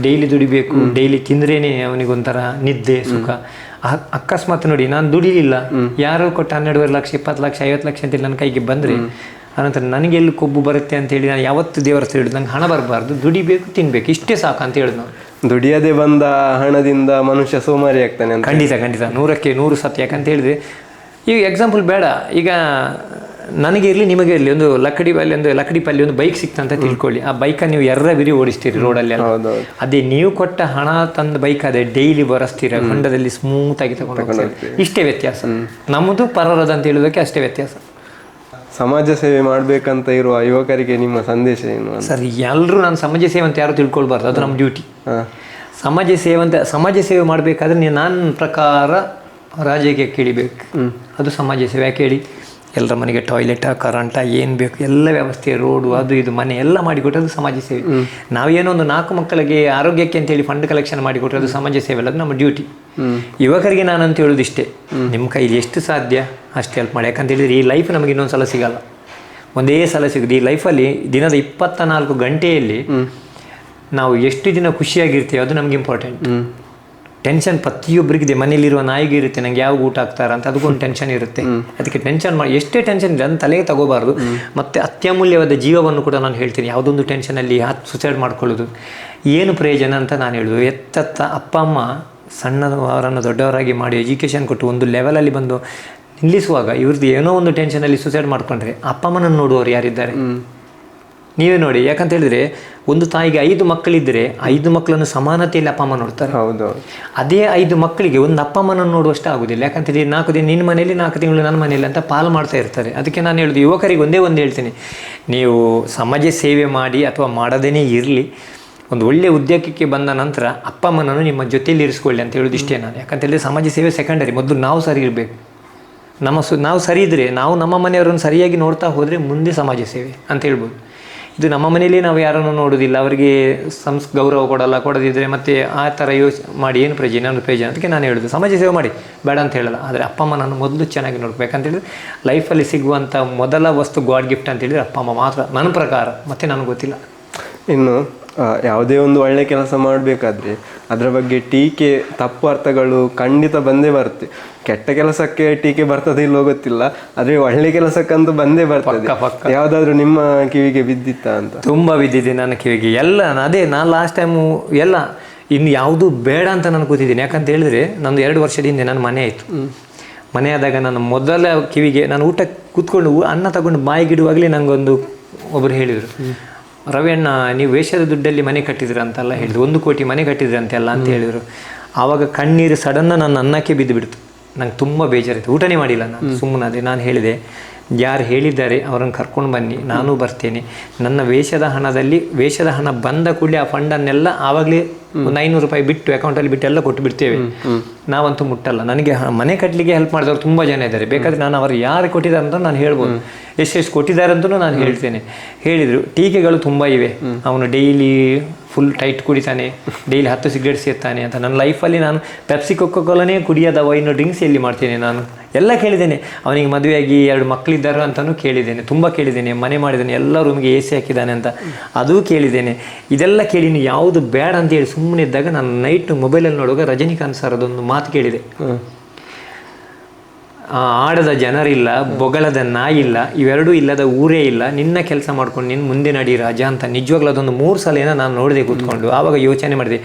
ಡೈಲಿ ದುಡಿಬೇಕು. ಡೈಲಿ ತಿಂದ್ರೇನೆ ಅವನಿಗೊಂಥರ ನಿದ್ದೆ ಸುಖ. ಅಕಸ್ಮಾತ್ ನೋಡಿ ನಾನು ದುಡಿಲಿಲ್ಲ, ಯಾರೋ ಕೊಟ್ಟು 12.5 ಲಕ್ಷ 20 ಲಕ್ಷ 50 ಲಕ್ಷ ಅಂತೇಳಿ ನನ್ನ ಕೈಗೆ ಬಂದರೆ, ಆನಂತರ ನನಗೆ ಎಲ್ಲಿ ಕೊಬ್ಬು ಬರುತ್ತೆ ಅಂತೇಳಿ ನಾನು ಯಾವತ್ತು ದೇವರ ಹತ್ರ ಹೇಳಿದ್ದು, ನಂಗೆ ಹಣ ಬರಬಾರ್ದು, ದುಡಿಬೇಕು, ತಿನ್ಬೇಕು, ಇಷ್ಟೇ ಸಾಕು ಅಂತ ಹೇಳಿದ್ ನಾವು. ದುಡಿಯದೆ ಬಂದ ಹಣದಿಂದ ಮನುಷ್ಯ ಸೋಮಾರಿ ಆಗ್ತಾನೆ ಅಂತ. ಖಂಡಿತ 100% ಸತ್ಯ. ಯಾಕಂತ ಹೇಳಿದ್ರೆ ಈಗ ಎಕ್ಸಾಂಪಲ್ ಬೇಡ, ಈಗ ನನಗೆ ಇರಲಿ ನಿಮಗೆ ಇರಲಿ, ಒಂದು ಲಕ್ಕಡಿ ಪಲ್ಲಿ ಒಂದು ಬೈಕ್ ಸಿಕ್ತಂತ ತಿಳ್ಕೊಳ್ಳಿ. ಆ ಬೈಕನ್ನು ನೀವು ಬಿರಿ ಓಡಿಸ್ತೀರಿ ರೋಡಲ್ಲಿ. ಅದೇ ನೀವು ಕೊಟ್ಟ ಹಣ ತಂದ ಬೈಕ್ ಅದೇ ಡೈಲಿ ಬರಸ್ತೀರ, ಹೊಂಡದಲ್ಲಿ ಸ್ಮೂತ್ ಆಗಿ ತಗೊಂಡು. ಇಷ್ಟೇ ವ್ಯತ್ಯಾಸ. ನಮ್ಮದು ಪರರದ ಅಂತ ಹೇಳೋದಕ್ಕೆ ಅಷ್ಟೇ ವ್ಯತ್ಯಾಸ. ಸಮಾಜ ಸೇವೆ ಮಾಡಬೇಕಂತ ಇರುವ ಯುವಕರಿಗೆ ನಿಮ್ಮ ಸಂದೇಶ ಏನು? ಸರ್, ಎಲ್ಲರೂ ನಾನು ಸಮಾಜ ಸೇವೆ ಅಂತ ಯಾರು ತಿಳ್ಕೊಳ್ಬಾರ್ದು, ಅದು ನಮ್ಮ ಡ್ಯೂಟಿ. ಸಮಾಜ ಸೇವೆ ಮಾಡಬೇಕಾದ್ರೆ ನನ್ನ ಪ್ರಕಾರ ರಾಜ್ಯಕ್ಕೆ ಕೇಳಿಬೇಕು, ಅದು ಸಮಾಜ ಸೇವೆ. ಯಾಕೆ ಹೇಳಿ, ಎಲ್ಲರ ಮನೆಗೆ ಟಾಯ್ಲೆಟ, ಕರೆಂಟ, ಏನು ಬೇಕು ಎಲ್ಲ ವ್ಯವಸ್ಥೆ, ರೋಡು, ಅದು ಇದು ಮನೆ ಎಲ್ಲ ಮಾಡಿಕೊಟ್ಟದ್ದು ಸಮಾಜ ಸೇವೆ. ನಾವೇನೋ ಒಂದು 4 ಮಕ್ಕಳಿಗೆ ಆರೋಗ್ಯಕ್ಕೆ ಅಂತೇಳಿ ಫಂಡ್ ಕಲೆಕ್ಷನ್ ಮಾಡಿಕೊಟ್ಟದ್ದು ಸಮಾಜ ಸೇವೆ ಅಲ್ಲ, ಅದು ನಮ್ಮ ಡ್ಯೂಟಿ. ಯುವಕರಿಗೆ ನಾನಂತ ಹೇಳೋದು ಇಷ್ಟೇ, ನಿಮ್ಮ ಕೈಲಿ ಎಷ್ಟು ಸಾಧ್ಯ ಅಷ್ಟು ಹೆಲ್ಪ್ ಮಾಡಿ. ಯಾಕಂತ ಹೇಳಿದ್ರೆ ಈ ಲೈಫ್ ನಮಗೆ ಇನ್ನೊಂದು ಸಲ ಸಿಗಲ್ಲ, ಒಂದೇ ಸಲ ಸಿಗೋದು. ಈ ಲೈಫಲ್ಲಿ ದಿನದ 24 ಗಂಟೆಯಲ್ಲಿ ನಾವು ಎಷ್ಟು ದಿನ ಖುಷಿಯಾಗಿರ್ತೀವಿ ಅದು ನಮ್ಗೆ ಇಂಪಾರ್ಟೆಂಟ್. ಟೆನ್ಷನ್ ಪ್ರತಿಯೊಬ್ಬರಿಗಿದೆ, ಮನೇಲಿರುವ ನಾಯಿಗೆ ಇರುತ್ತೆ, ನಂಗೆ ಯಾವ ಊಟ ಆಗ್ತಾರ ಅಂತ, ಅದಕ್ಕೊಂದು ಟೆನ್ಷನ್ ಇರುತ್ತೆ. ಅದಕ್ಕೆ ಟೆನ್ಷನ್ ಮಾಡಿ, ಎಷ್ಟೇ ಟೆನ್ಷನ್ ಇದೆ ಅದನ್ನು ತಲೆಗೆ ತಗೋಬಾರ್ದು. ಮತ್ತು ಅತ್ಯಮೂಲ್ಯವಾದ ಜೀವವನ್ನು ಕೂಡ ನಾನು ಹೇಳ್ತೀನಿ, ಯಾವುದೊಂದು ಟೆನ್ಷನಲ್ಲಿ ಸುಸೈಡ್ ಮಾಡ್ಕೊಳ್ಳೋದು ಏನು ಪ್ರಯೋಜನ ಅಂತ ನಾನು ಹೇಳೋದು. ಎತ್ತತ್ತ ಅಪ್ಪ ಅಮ್ಮ ಸಣ್ಣವರನ್ನು ದೊಡ್ಡವರಾಗಿ ಮಾಡಿ ಎಜುಕೇಷನ್ ಕೊಟ್ಟು ಒಂದು ಲೆವೆಲಲ್ಲಿ ಬಂದು ನಿಲ್ಲಿಸುವಾಗ ಇವ್ರದ್ದು ಏನೋ ಒಂದು ಟೆನ್ಷನಲ್ಲಿ ಸುಸೈಡ್ ಮಾಡ್ಕೊಂಡ್ರೆ ಅಪ್ಪ ಅಮ್ಮನನ್ನು ನೋಡುವವರು ಯಾರಿದ್ದಾರೆ ನೀವೇ ನೋಡಿ. ಯಾಕಂತ ಹೇಳಿದ್ರೆ ಒಂದು ತಾಯಿಗೆ 5 ಮಕ್ಕಳಿದ್ದರೆ 5 ಮಕ್ಕಳನ್ನು ಸಮಾನತೆಯಲ್ಲಿ ಅಪ್ಪ ಅಮ್ಮ ನೋಡ್ತಾರೆ. ಹೌದು. ಅದೇ 5 ಮಕ್ಕಳಿಗೆ ಒಂದು ಅಪ್ಪ ಅಮ್ಮನನ್ನು ನೋಡುವಷ್ಟು ಆಗೋದಿಲ್ಲ. ಯಾಕಂತೇಳಿ 4 ದಿನ ನಿನ್ನ ಮನೆಯಲ್ಲಿ 4 ತಿಂಗಳು ನನ್ನ ಮನೆಯಲ್ಲಿ ಅಂತ ಪಾಲು ಮಾಡ್ತಾ ಇರ್ತಾರೆ. ಅದಕ್ಕೆ ನಾನು ಹೇಳೋದು ಯುವಕರಿಗೆ ಒಂದೇ ಹೇಳ್ತೀನಿ, ನೀವು ಸಮಾಜ ಸೇವೆ ಮಾಡಿ ಅಥವಾ ಮಾಡದೇನೆ ಇರಲಿ, ಒಂದು ಒಳ್ಳೆಯ ಉದ್ಯೋಗಕ್ಕೆ ಬಂದ ನಂತರ ಅಪ್ಪ ಅಮ್ಮನನ್ನು ನಿಮ್ಮ ಜೊತೆಯಲ್ಲಿ ಇರಿಸ್ಕೊಳ್ಳಿ ಅಂತ ಹೇಳೋದು ಇಷ್ಟೇ ನಾನು. ಯಾಕಂತೇಳಿದ್ರೆ ಸಮಾಜ ಸೇವೆ ಸೆಕೆಂಡರಿ, ಮೊದಲು ನಾವು ಸರಿ ಇರಬೇಕು. ನಾವು ಸರಿ ಇದ್ದರೆ, ನಾವು ನಮ್ಮ ಮನೆಯವರನ್ನು ಸರಿಯಾಗಿ ನೋಡ್ತಾ ಹೋದರೆ ಮುಂದೆ ಸಮಾಜ ಸೇವೆ ಅಂತ ಹೇಳ್ಬೋದು. ಇದು ನಮ್ಮ ಮನೆಯಲ್ಲಿ ನಾವು ಯಾರನ್ನು ನೋಡೋದಿಲ್ಲ, ಅವರಿಗೆ ಗೌರವ ಕೊಡದಿದ್ದರೆ ಮತ್ತೆ ಆ ಥರ ಮಾಡಿ ಏನು ಪ್ರಯೋಜನ ಅದಕ್ಕೆ ನಾನು ಹೇಳೋದು ಸಮಾಜ ಸೇವೆ ಮಾಡಿ, ಬೇಡ ಅಂತ ಹೇಳಲ್ಲ. ಆದರೆ ಅಪ್ಪ ಅಮ್ಮ ನಾನು ಮೊದಲು ಚೆನ್ನಾಗಿ ನೋಡ್ಬೇಕಂತೇಳಿದ್ರೆ ಲೈಫಲ್ಲಿ ಸಿಗುವಂಥ ಮೊದಲ ವಸ್ತು ಗಾಡ್ ಗಿಫ್ಟ್ ಅಂತೇಳಿದರೆ ಅಪ್ಪ ಅಮ್ಮ ಮಾತ್ರ, ನನ್ನ ಪ್ರಕಾರ. ಮತ್ತು ನನಗೆ ಗೊತ್ತಿಲ್ಲ. ಇನ್ನು ಯಾವುದೇ ಒಂದು ಒಳ್ಳೆ ಕೆಲಸ ಮಾಡಬೇಕಾದ್ರೆ ಅದರ ಬಗ್ಗೆ ಟೀಕೆ, ತಪ್ಪು ಅರ್ಥಗಳು ಖಂಡಿತ ಬಂದೇ ಬರುತ್ತೆ. ಕೆಟ್ಟ ಕೆಲಸಕ್ಕೆ ಟೀಕೆ ಬರ್ತದೆ ಇಲ್ಲೋ ಗೊತ್ತಿಲ್ಲ, ಆದರೆ ಒಳ್ಳೆ ಕೆಲಸಕ್ಕಂತೂ ಬಂದೇ ಬರ್ತದೆ. ಯಾವುದಾದ್ರೂ ನಿಮ್ಮ ಕಿವಿಗೆ ಬಿದ್ದಿತ್ತಾ ಅಂತ? ತುಂಬ ಬಿದ್ದಿದೆ ನನ್ನ ಕಿವಿಗೆ ಎಲ್ಲ. ನಾನು ಲಾಸ್ಟ್ ಟೈಮು ಎಲ್ಲ ಇನ್ನು ಯಾವುದು ಬೇಡ ಅಂತ ನಾನು ಕೂತಿದ್ದೀನಿ. ಯಾಕಂತ ಹೇಳಿದ್ರೆ ನಂದು 2 ವರ್ಷದ ಹಿಂದೆ ನನ್ನ ಮನೆ ಆಯಿತು. ಮನೆ ಆದಾಗ ನಾನು ಮೊದಲ ಕಿವಿಗೆ ನಾನು ಊಟ ಕೂತ್ಕೊಂಡು ಅನ್ನ ತಗೊಂಡು ಬಾಯಿಗಿಡುವಾಗಲೇ ನನಗೊಂದು ಒಬ್ಬರು ಹೇಳಿದರು, ರವಿಯಣ್ಣ ನೀವು ವೇಷದ ದುಡ್ಡಲ್ಲಿ ಮನೆ ಕಟ್ಟಿದ್ರಿ ಅಂತೆಲ್ಲ ಹೇಳಿದ್ರು, 1 ಕೋಟಿ ಮನೆ ಕಟ್ಟಿದ್ರಿ ಅಂತೆಲ್ಲ ಅಂತ ಹೇಳಿದರು. ಆವಾಗ ಕಣ್ಣೀರು ಸಡನ್ನ ನನ್ನ ಅನ್ನಕ್ಕೆ ಬಿದ್ದು ಬಿಡ್ತು. ನಂಗೆ ತುಂಬ ಬೇಜಾರಿತ್ತು, ಊಟನೇ ಮಾಡಿಲ್ಲ ನಾನು, ಸುಮ್ಮನೆ ನಾನು ಹೇಳಿದೆ, ಯಾರು ಹೇಳಿದ್ದಾರೆ ಅವರನ್ನು ಕರ್ಕೊಂಡು ಬನ್ನಿ, ನಾನು ಬರ್ತೇನೆ. ನನ್ನ ವೇಷದ ಹಣ ಬಂದ ಕೂಡಲೇ ಆ ಫಂಡನ್ನೆಲ್ಲ ಆವಾಗಲೇ ಒಂದು 500 ರೂಪಾಯಿ ಬಿಟ್ಟು ಅಕೌಂಟಲ್ಲಿ ಬಿಟ್ಟು ಎಲ್ಲ ಕೊಟ್ಟು ಬಿಡ್ತೇವೆ, ನಾವಂತೂ ಮುಟ್ಟಲ್ಲ. ನನಗೆ ಮನೆ ಕಟ್ಟಲಿಕ್ಕೆ ಹೆಲ್ಪ್ ಮಾಡಿದವರು ತುಂಬ ಜನ ಇದ್ದಾರೆ, ಬೇಕಾದರೆ ನಾನು ಅವರು ಯಾರು ಕೊಟ್ಟಿದ್ದಾರೆ ಅಂತ ನಾನು ಹೇಳ್ಬೋದು, ಎಷ್ಟೆಷ್ಟು ಕೊಟ್ಟಿದ್ದಾರೆ ಅಂತಲೂ ನಾನು ಹೇಳ್ತೇನೆ. ಹೇಳಿದರು ಟೀಕೆಗಳು ತುಂಬ ಇವೆ, ಅವನು ಡೈಲಿ ಫುಲ್ ಟೈಟ್ ಕುಡಿತಾನೆ, ಡೈಲಿ 10 ಸಿಗರೇಟ್ ಸೇರ್ತಾನೆ ಅಂತ. ನನ್ನ ಲೈಫಲ್ಲಿ ನಾನು ಪೆಪ್ಸಿ ಕೊಕೊಕೋಲನೇ ಕುಡಿಯೋದವ, ಇನ್ನು ಡ್ರಿಂಕ್ಸ್ ಎಲ್ಲಿ ಮಾಡ್ತೇನೆ ನಾನು ಎಲ್ಲ ಕೇಳಿದ್ದೇನೆ. ಅವನಿಗೆ ಮದುವೆಯಾಗಿ 2 ಮಕ್ಕಳಿದ್ದಾರೆ ಅಂತಲೂ ಕೇಳಿದ್ದೇನೆ, ತುಂಬ ಕೇಳಿದ್ದೇನೆ. ಮನೆ ಮಾಡಿದ್ದೇನೆ, ಎಲ್ಲ ರೂಮಿಗೆ AC ಹಾಕಿದ್ದಾನೆ ಅಂತ ಅದೂ ಕೇಳಿದ್ದೇನೆ. ಇದೆಲ್ಲ ಕೇಳಿ ಯಾವುದು ಬೇಡ ಅಂತೇಳಿ ಸುಮ್ಮನೆ ಇದ್ದಾಗ ನಾನು ನೈಟ್ ಮೊಬೈಲಲ್ಲಿ ನೋಡುವಾಗ ರಜನಿಕಾಂತ್ ಸರ್ ಅದೊಂದು ಮಾತು ಕೇಳಿದೆ, ಆಡದ ಜನರಿಲ್ಲ, ಬೊಗಳದ ನಾಯಿ ಇಲ್ಲ, ಇವೆರಡೂ ಇಲ್ಲದ ಊರೇ ಇಲ್ಲ, ನಿನ್ನ ಕೆಲಸ ಮಾಡ್ಕೊಂಡು ನಿನ್ನ ಮುಂದೆ ನಡಿ ರಾಜ ಅಂತ. ನಿಜವಾಗ್ಲೂ ಅದೊಂದು 3 ಸಲ ನಾನು ನೋಡಿದೆ ಕೂತ್ಕೊಂಡು. ಆವಾಗ ಯೋಚನೆ ಮಾಡಿದೆ,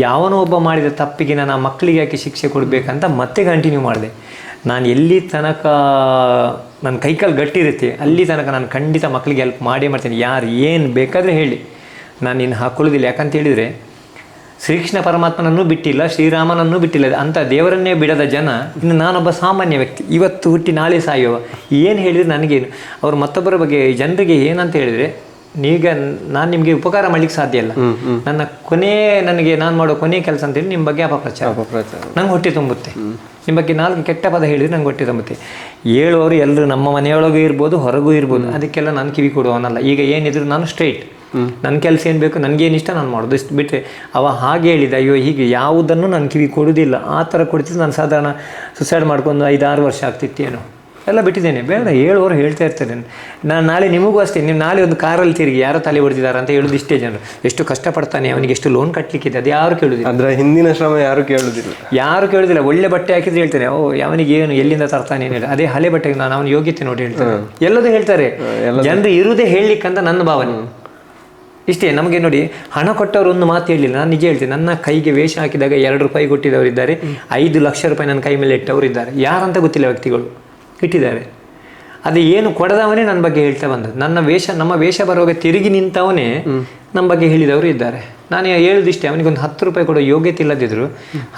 ಯಾವನೋ ಒಬ್ಬ ಮಾಡಿದ ತಪ್ಪಿಗೆ ನಾನು ಆ ಮಕ್ಕಳಿಗೆ ಯಾಕೆ ಶಿಕ್ಷೆ ಕೊಡಬೇಕಂತ ಮತ್ತೆ ಕಂಟಿನ್ಯೂ ಮಾಡಿದೆ. ನಾನು ಎಲ್ಲಿ ತನಕ ನನ್ನ ಕೈಕಾಲು ಗಟ್ಟಿರುತ್ತೆ ಅಲ್ಲಿ ತನಕ ನಾನು ಖಂಡಿತ ಮಕ್ಕಳಿಗೆ ಹೆಲ್ಪ್ ಮಾಡೇ ಮಾಡ್ತೀನಿ. ಯಾರು ಏನು ಬೇಕಾದರೆ ಹೇಳಿ, ನಾನು ಇನ್ನು ಹಾಕ್ಕೊಳ್ಳೋದಿಲ್ಲ. ಯಾಕಂತ ಹೇಳಿದರೆ ಶ್ರೀಕೃಷ್ಣ ಪರಮಾತ್ಮನನ್ನು ಬಿಟ್ಟಿಲ್ಲ, ಶ್ರೀರಾಮನನ್ನು ಬಿಟ್ಟಿಲ್ಲ, ಅಂಥ ದೇವರನ್ನೇ ಬಿಡದ ಜನ. ಇನ್ನು ನಾನೊಬ್ಬ ಸಾಮಾನ್ಯ ವ್ಯಕ್ತಿ, ಇವತ್ತು ಹುಟ್ಟಿ ನಾಳೆ ಸಾಯುವ. ಏನು ಹೇಳಿದರೆ ನನಗೇನು, ಅವರು ಮತ್ತೊಬ್ಬರ ಬಗ್ಗೆ ಜನರಿಗೆ ಏನಂತ ಹೇಳಿದರೆ, ಈಗ ನಾನು ನಿಮಗೆ ಉಪಕಾರ ಮಾಡಲಿಕ್ಕೆ ಸಾಧ್ಯ ಇಲ್ಲ. ನಾನು ಮಾಡೋ ಕೊನೆ ಕೆಲಸ ಅಂತೇಳಿ ನಿಮ್ಮ ಬಗ್ಗೆ ಅಪಪ್ರಚಾರ ನಂಗೆ ಹೊಟ್ಟೆ ತುಂಬುತ್ತೆ. ನಿಮ್ಮ ಬಗ್ಗೆ 4 ಕೆಟ್ಟ ಪದ ಹೇಳಿದರೆ ನಂಗೆ ಹೊಟ್ಟೆ ತುಂಬುತ್ತೆ. ಹೇಳುವವರು ಎಲ್ಲರೂ ನಮ್ಮ ಮನೆಯೊಳಗೂ ಇರ್ಬೋದು, ಹೊರಗೂ ಇರ್ಬೋದು, ಅದಕ್ಕೆಲ್ಲ ನಾನು ಕಿವಿ ಕೊಡುವವನಲ್ಲ. ಈಗ ಏನಿದ್ರು ನಾನು ಸ್ಟ್ರೈಟ್, ನನ್ನ ಕೆಲಸ ಏನು ಬೇಕು, ನನಗೇನು ಇಷ್ಟ ನಾನು ಮಾಡೋದು, ಇಷ್ಟು ಬಿಟ್ಟರೆ ಅವ ಹಾಗೆ ಹೇಳಿದ ಅಯ್ಯೋ ಹೀಗೆ ಯಾವುದನ್ನು ನಾನು ಕಿವಿ ಕೊಡೋದಿಲ್ಲ. ಆ ಥರ ಕೊಡ್ತಿದ್ದು ನಾನು ಸಾಧಾರಣ ಸುಸೈಡ್ ಮಾಡ್ಕೊಂಡು 5-6 ವರ್ಷ ಆಗ್ತಿತ್ತೇನು, ಎಲ್ಲ ಬಿಟ್ಟಿದ್ದೇನೆ. ಬೇಡ, ಹೇಳುವವರು ಹೇಳ್ತಾ ಇರ್ತಾರೆ. ನಾನು ನಾಳೆ ನಿಮಗೂ ಅಷ್ಟೇ, ನೀವು ನಾಳೆ ಒಂದು ಕಾರಲ್ಲಿ ತಿರುಗಿ ಯಾರೋ ತಲೆ ಹೊಡೆದಿದ್ದಾರೆ ಅಂತ ಹೇಳೋದು ಇಷ್ಟೇ ಜನರು. ಎಷ್ಟು ಕಷ್ಟಪಡ್ತಾನೆ, ಅವನಿಗೆ ಎಷ್ಟು ಲೋನ್ ಕಟ್ಟಲಿಕ್ಕಿದೆ, ಅದು ಯಾರು ಕೇಳೋದಿಲ್ಲ. ಅದರ ಹಿಂದಿನ ಶ್ರಮ ಯಾರು ಕೇಳೋದಿಲ್ಲ. ಒಳ್ಳೆ ಬಟ್ಟೆ ಹಾಕಿದ್ರೆ ಹೇಳ್ತಾರೆ, ಅವನಿಗೆ ಏನು ಎಲ್ಲಿಂದ ತರ್ತಾನೆ ಏನು ಹೇಳಿ. ಅದೇ ಹಳೆ ಬಟ್ಟೆಗೆ ನಾನು ಅವನ ಯೋಗ್ಯತೆ ನೋಡಿ ಹೇಳ್ತಾರೆ, ಎಲ್ಲದೂ ಹೇಳ್ತಾರೆ. ಜನರು ಇರುವುದೇ ಹೇಳಲಿಕ್ಕಂತ ನನ್ನ ಭಾವನೆ ಇಷ್ಟೇ. ನಮಗೆ ನೋಡಿ, ಹಣ ಕೊಟ್ಟವರು ಒಂದು ಮಾತು ಹೇಳಿಲ್ಲ. ನಾನು ನಿಜ ಹೇಳ್ತೀನಿ, ನನ್ನ ಕೈಗೆ ವೇಷ ಹಾಕಿದಾಗ 2 ರೂಪಾಯಿ ಕೊಟ್ಟಿದ್ದವರಿದ್ದಾರೆ, 5 ಲಕ್ಷ ರೂಪಾಯಿ ನನ್ನ ಕೈ ಮೇಲೆ ಇಟ್ಟವರು ಇದ್ದಾರೆ. ಯಾರಂತ ಗೊತ್ತಿಲ್ಲ ವ್ಯಕ್ತಿಗಳು ಇಟ್ಟಿದ್ದಾರೆ. ಅದು ಏನು ಕೊಡದವನೇ ನನ್ನ ಬಗ್ಗೆ ಹೇಳ್ತಾ ಬಂದದ್ದು. ನಮ್ಮ ವೇಷ ಬರುವಾಗ ತಿರುಗಿ ನಿಂತವನೇ ನಮ್ಮ ಬಗ್ಗೆ ಹೇಳಿದವರು ಇದ್ದಾರೆ. ನಾನು ಹೇಳೋದಿಷ್ಟೇ, ಅವನಿಗೊಂದು 10 ರೂಪಾಯಿ ಕೊಡೋ ಯೋಗ್ಯತೆ ಇಲ್ಲದಿದ್ರು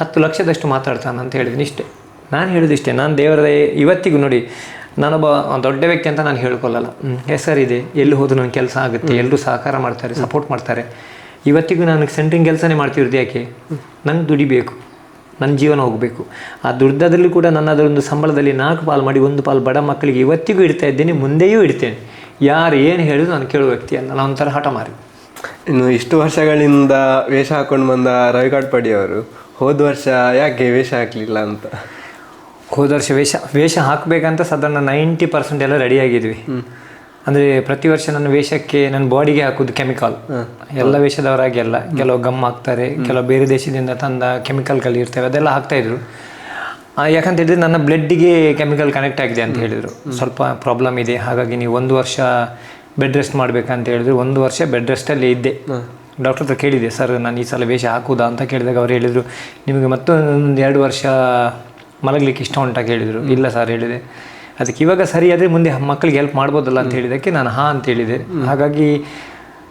10 ಲಕ್ಷದಷ್ಟು ಮಾತಾಡ್ತಾನೆ ಅಂತ ಹೇಳಿದ್ದೀನಿ ಇಷ್ಟೇ. ನಾನು ಹೇಳೋದಿಷ್ಟೇ. ನಾನು ದೇವರ ಇವತ್ತಿಗೂ ನೋಡಿ, ನಾನೊಬ್ಬ ದೊಡ್ಡ ವ್ಯಕ್ತಿ ಅಂತ ನಾನು ಹೇಳ್ಕೊಳ್ಳಲ್ಲ. ಹೆಸರಿದೆ, ಎಲ್ಲಿ ಹೋದ್ರು ನನ್ನ ಕೆಲಸ ಆಗುತ್ತೆ, ಎಲ್ಲರೂ ಸಹಕಾರ ಮಾಡ್ತಾರೆ, ಸಪೋರ್ಟ್ ಮಾಡ್ತಾರೆ. ಇವತ್ತಿಗೂ ನಾನು ಸೆಂಟ್ರಿಂಗ್ ಕೆಲಸನೇ ಮಾಡ್ತಿರೋದು ಯಾಕೆ, ನಂಗೆ ದುಡಿಬೇಕು, ನನ್ನ ಜೀವನ ಹೋಗಬೇಕು. ಆ ದುಡ್ಡದಲ್ಲಿ ಕೂಡ ನನ್ನ ಅದರೊಂದು ಸಂಬಳದಲ್ಲಿ 4 ಪಾಲು ಮಾಡಿ 1 ಪಾಲು ಬಡ ಮಕ್ಕಳಿಗೆ ಇವತ್ತಿಗೂ ಇಡ್ತಾ ಇದ್ದೇನೆ, ಮುಂದೆಯೂ ಇಡ್ತೇನೆ. ಯಾರು ಏನು ಹೇಳಿದ್ರು ನಾನು ಕೇಳುವ ವ್ಯಕ್ತಿ ಅಲ್ಲ, ನಾನು ಒಂಥರ ಹಠ ಮಾರಿ. ಇನ್ನು ಇಷ್ಟು ವರ್ಷಗಳಿಂದ ವೇಷ ಹಾಕೊಂಡು ಬಂದ ರವಿ ಕಾಟ್ಪಾಡಿ ಅವರು ಹೋದ ವರ್ಷ ಯಾಕೆ ವೇಷ ಹಾಕಲಿಲ್ಲ ಅಂತ? ಹೋದ ವರ್ಷ ವೇಷ ಹಾಕಬೇಕಂತ ಸಾಧಾರಣ 90% ಎಲ್ಲ ರೆಡಿಯಾಗಿದ್ವಿ. ಅಂದರೆ ಪ್ರತಿ ವರ್ಷ ನನ್ನ ವೇಷಕ್ಕೆ ನನ್ನ ಬಾಡಿಗೆ ಹಾಕೋದು ಕೆಮಿಕಲ್, ಎಲ್ಲ ವೇಷದವರಾಗಿ ಅಲ್ಲ, ಕೆಲವು ಗಮ್ ಹಾಕ್ತಾರೆ, ಕೆಲವು ಬೇರೆ ದೇಶದಿಂದ ತಂದ ಕೆಮಿಕಲ್ಗಳು ಇರ್ತವೆ, ಅದೆಲ್ಲ ಹಾಕ್ತಾಯಿದ್ರು. ಯಾಕಂತ ಹೇಳಿದ್ರೆ ನನ್ನ ಬ್ಲಡ್ಡಿಗೆ ಕೆಮಿಕಲ್ ಕನೆಕ್ಟ್ ಆಗಿದೆ ಅಂತ ಹೇಳಿದರು. ಸ್ವಲ್ಪ ಪ್ರಾಬ್ಲಮ್ ಇದೆ, ಹಾಗಾಗಿ ನೀವು 1 ವರ್ಷ ಬೆಡ್ ರೆಸ್ಟ್ ಮಾಡಬೇಕಂತ ಹೇಳಿದ್ರು. 1 ವರ್ಷ ಬೆಡ್ ರೆಸ್ಟಲ್ಲಿ ಇದ್ದೆ. ಡಾಕ್ಟರ್ ಹತ್ರ ಕೇಳಿದೆ, ಸರ್ ನಾನು ಈ ಸಲ ವೇಷ ಹಾಕುವುದಾ ಅಂತ ಕೇಳಿದಾಗ ಅವ್ರು ಹೇಳಿದರು, ನಿಮಗೆ ಮತ್ತೊಂದು 2 ವರ್ಷ ಮಲಗಲಿಕ್ಕೆ ಇಷ್ಟ ಉಂಟ ಕೇಳಿದರು. ಇಲ್ಲ ಸರ್ ಹೇಳಿದೆ, ಅದಕ್ಕೆ ಇವಾಗ ಸರಿಯಾದರೆ ಮುಂದೆ ಮಕ್ಕಳಿಗೆ ಹೆಲ್ಪ್ ಮಾಡ್ಬೋದಲ್ಲ ಅಂತ ಹೇಳಿದ್ದಕ್ಕೆ ನಾನು ಹಾಂ ಅಂತ ಹೇಳಿದೆ. ಹಾಗಾಗಿ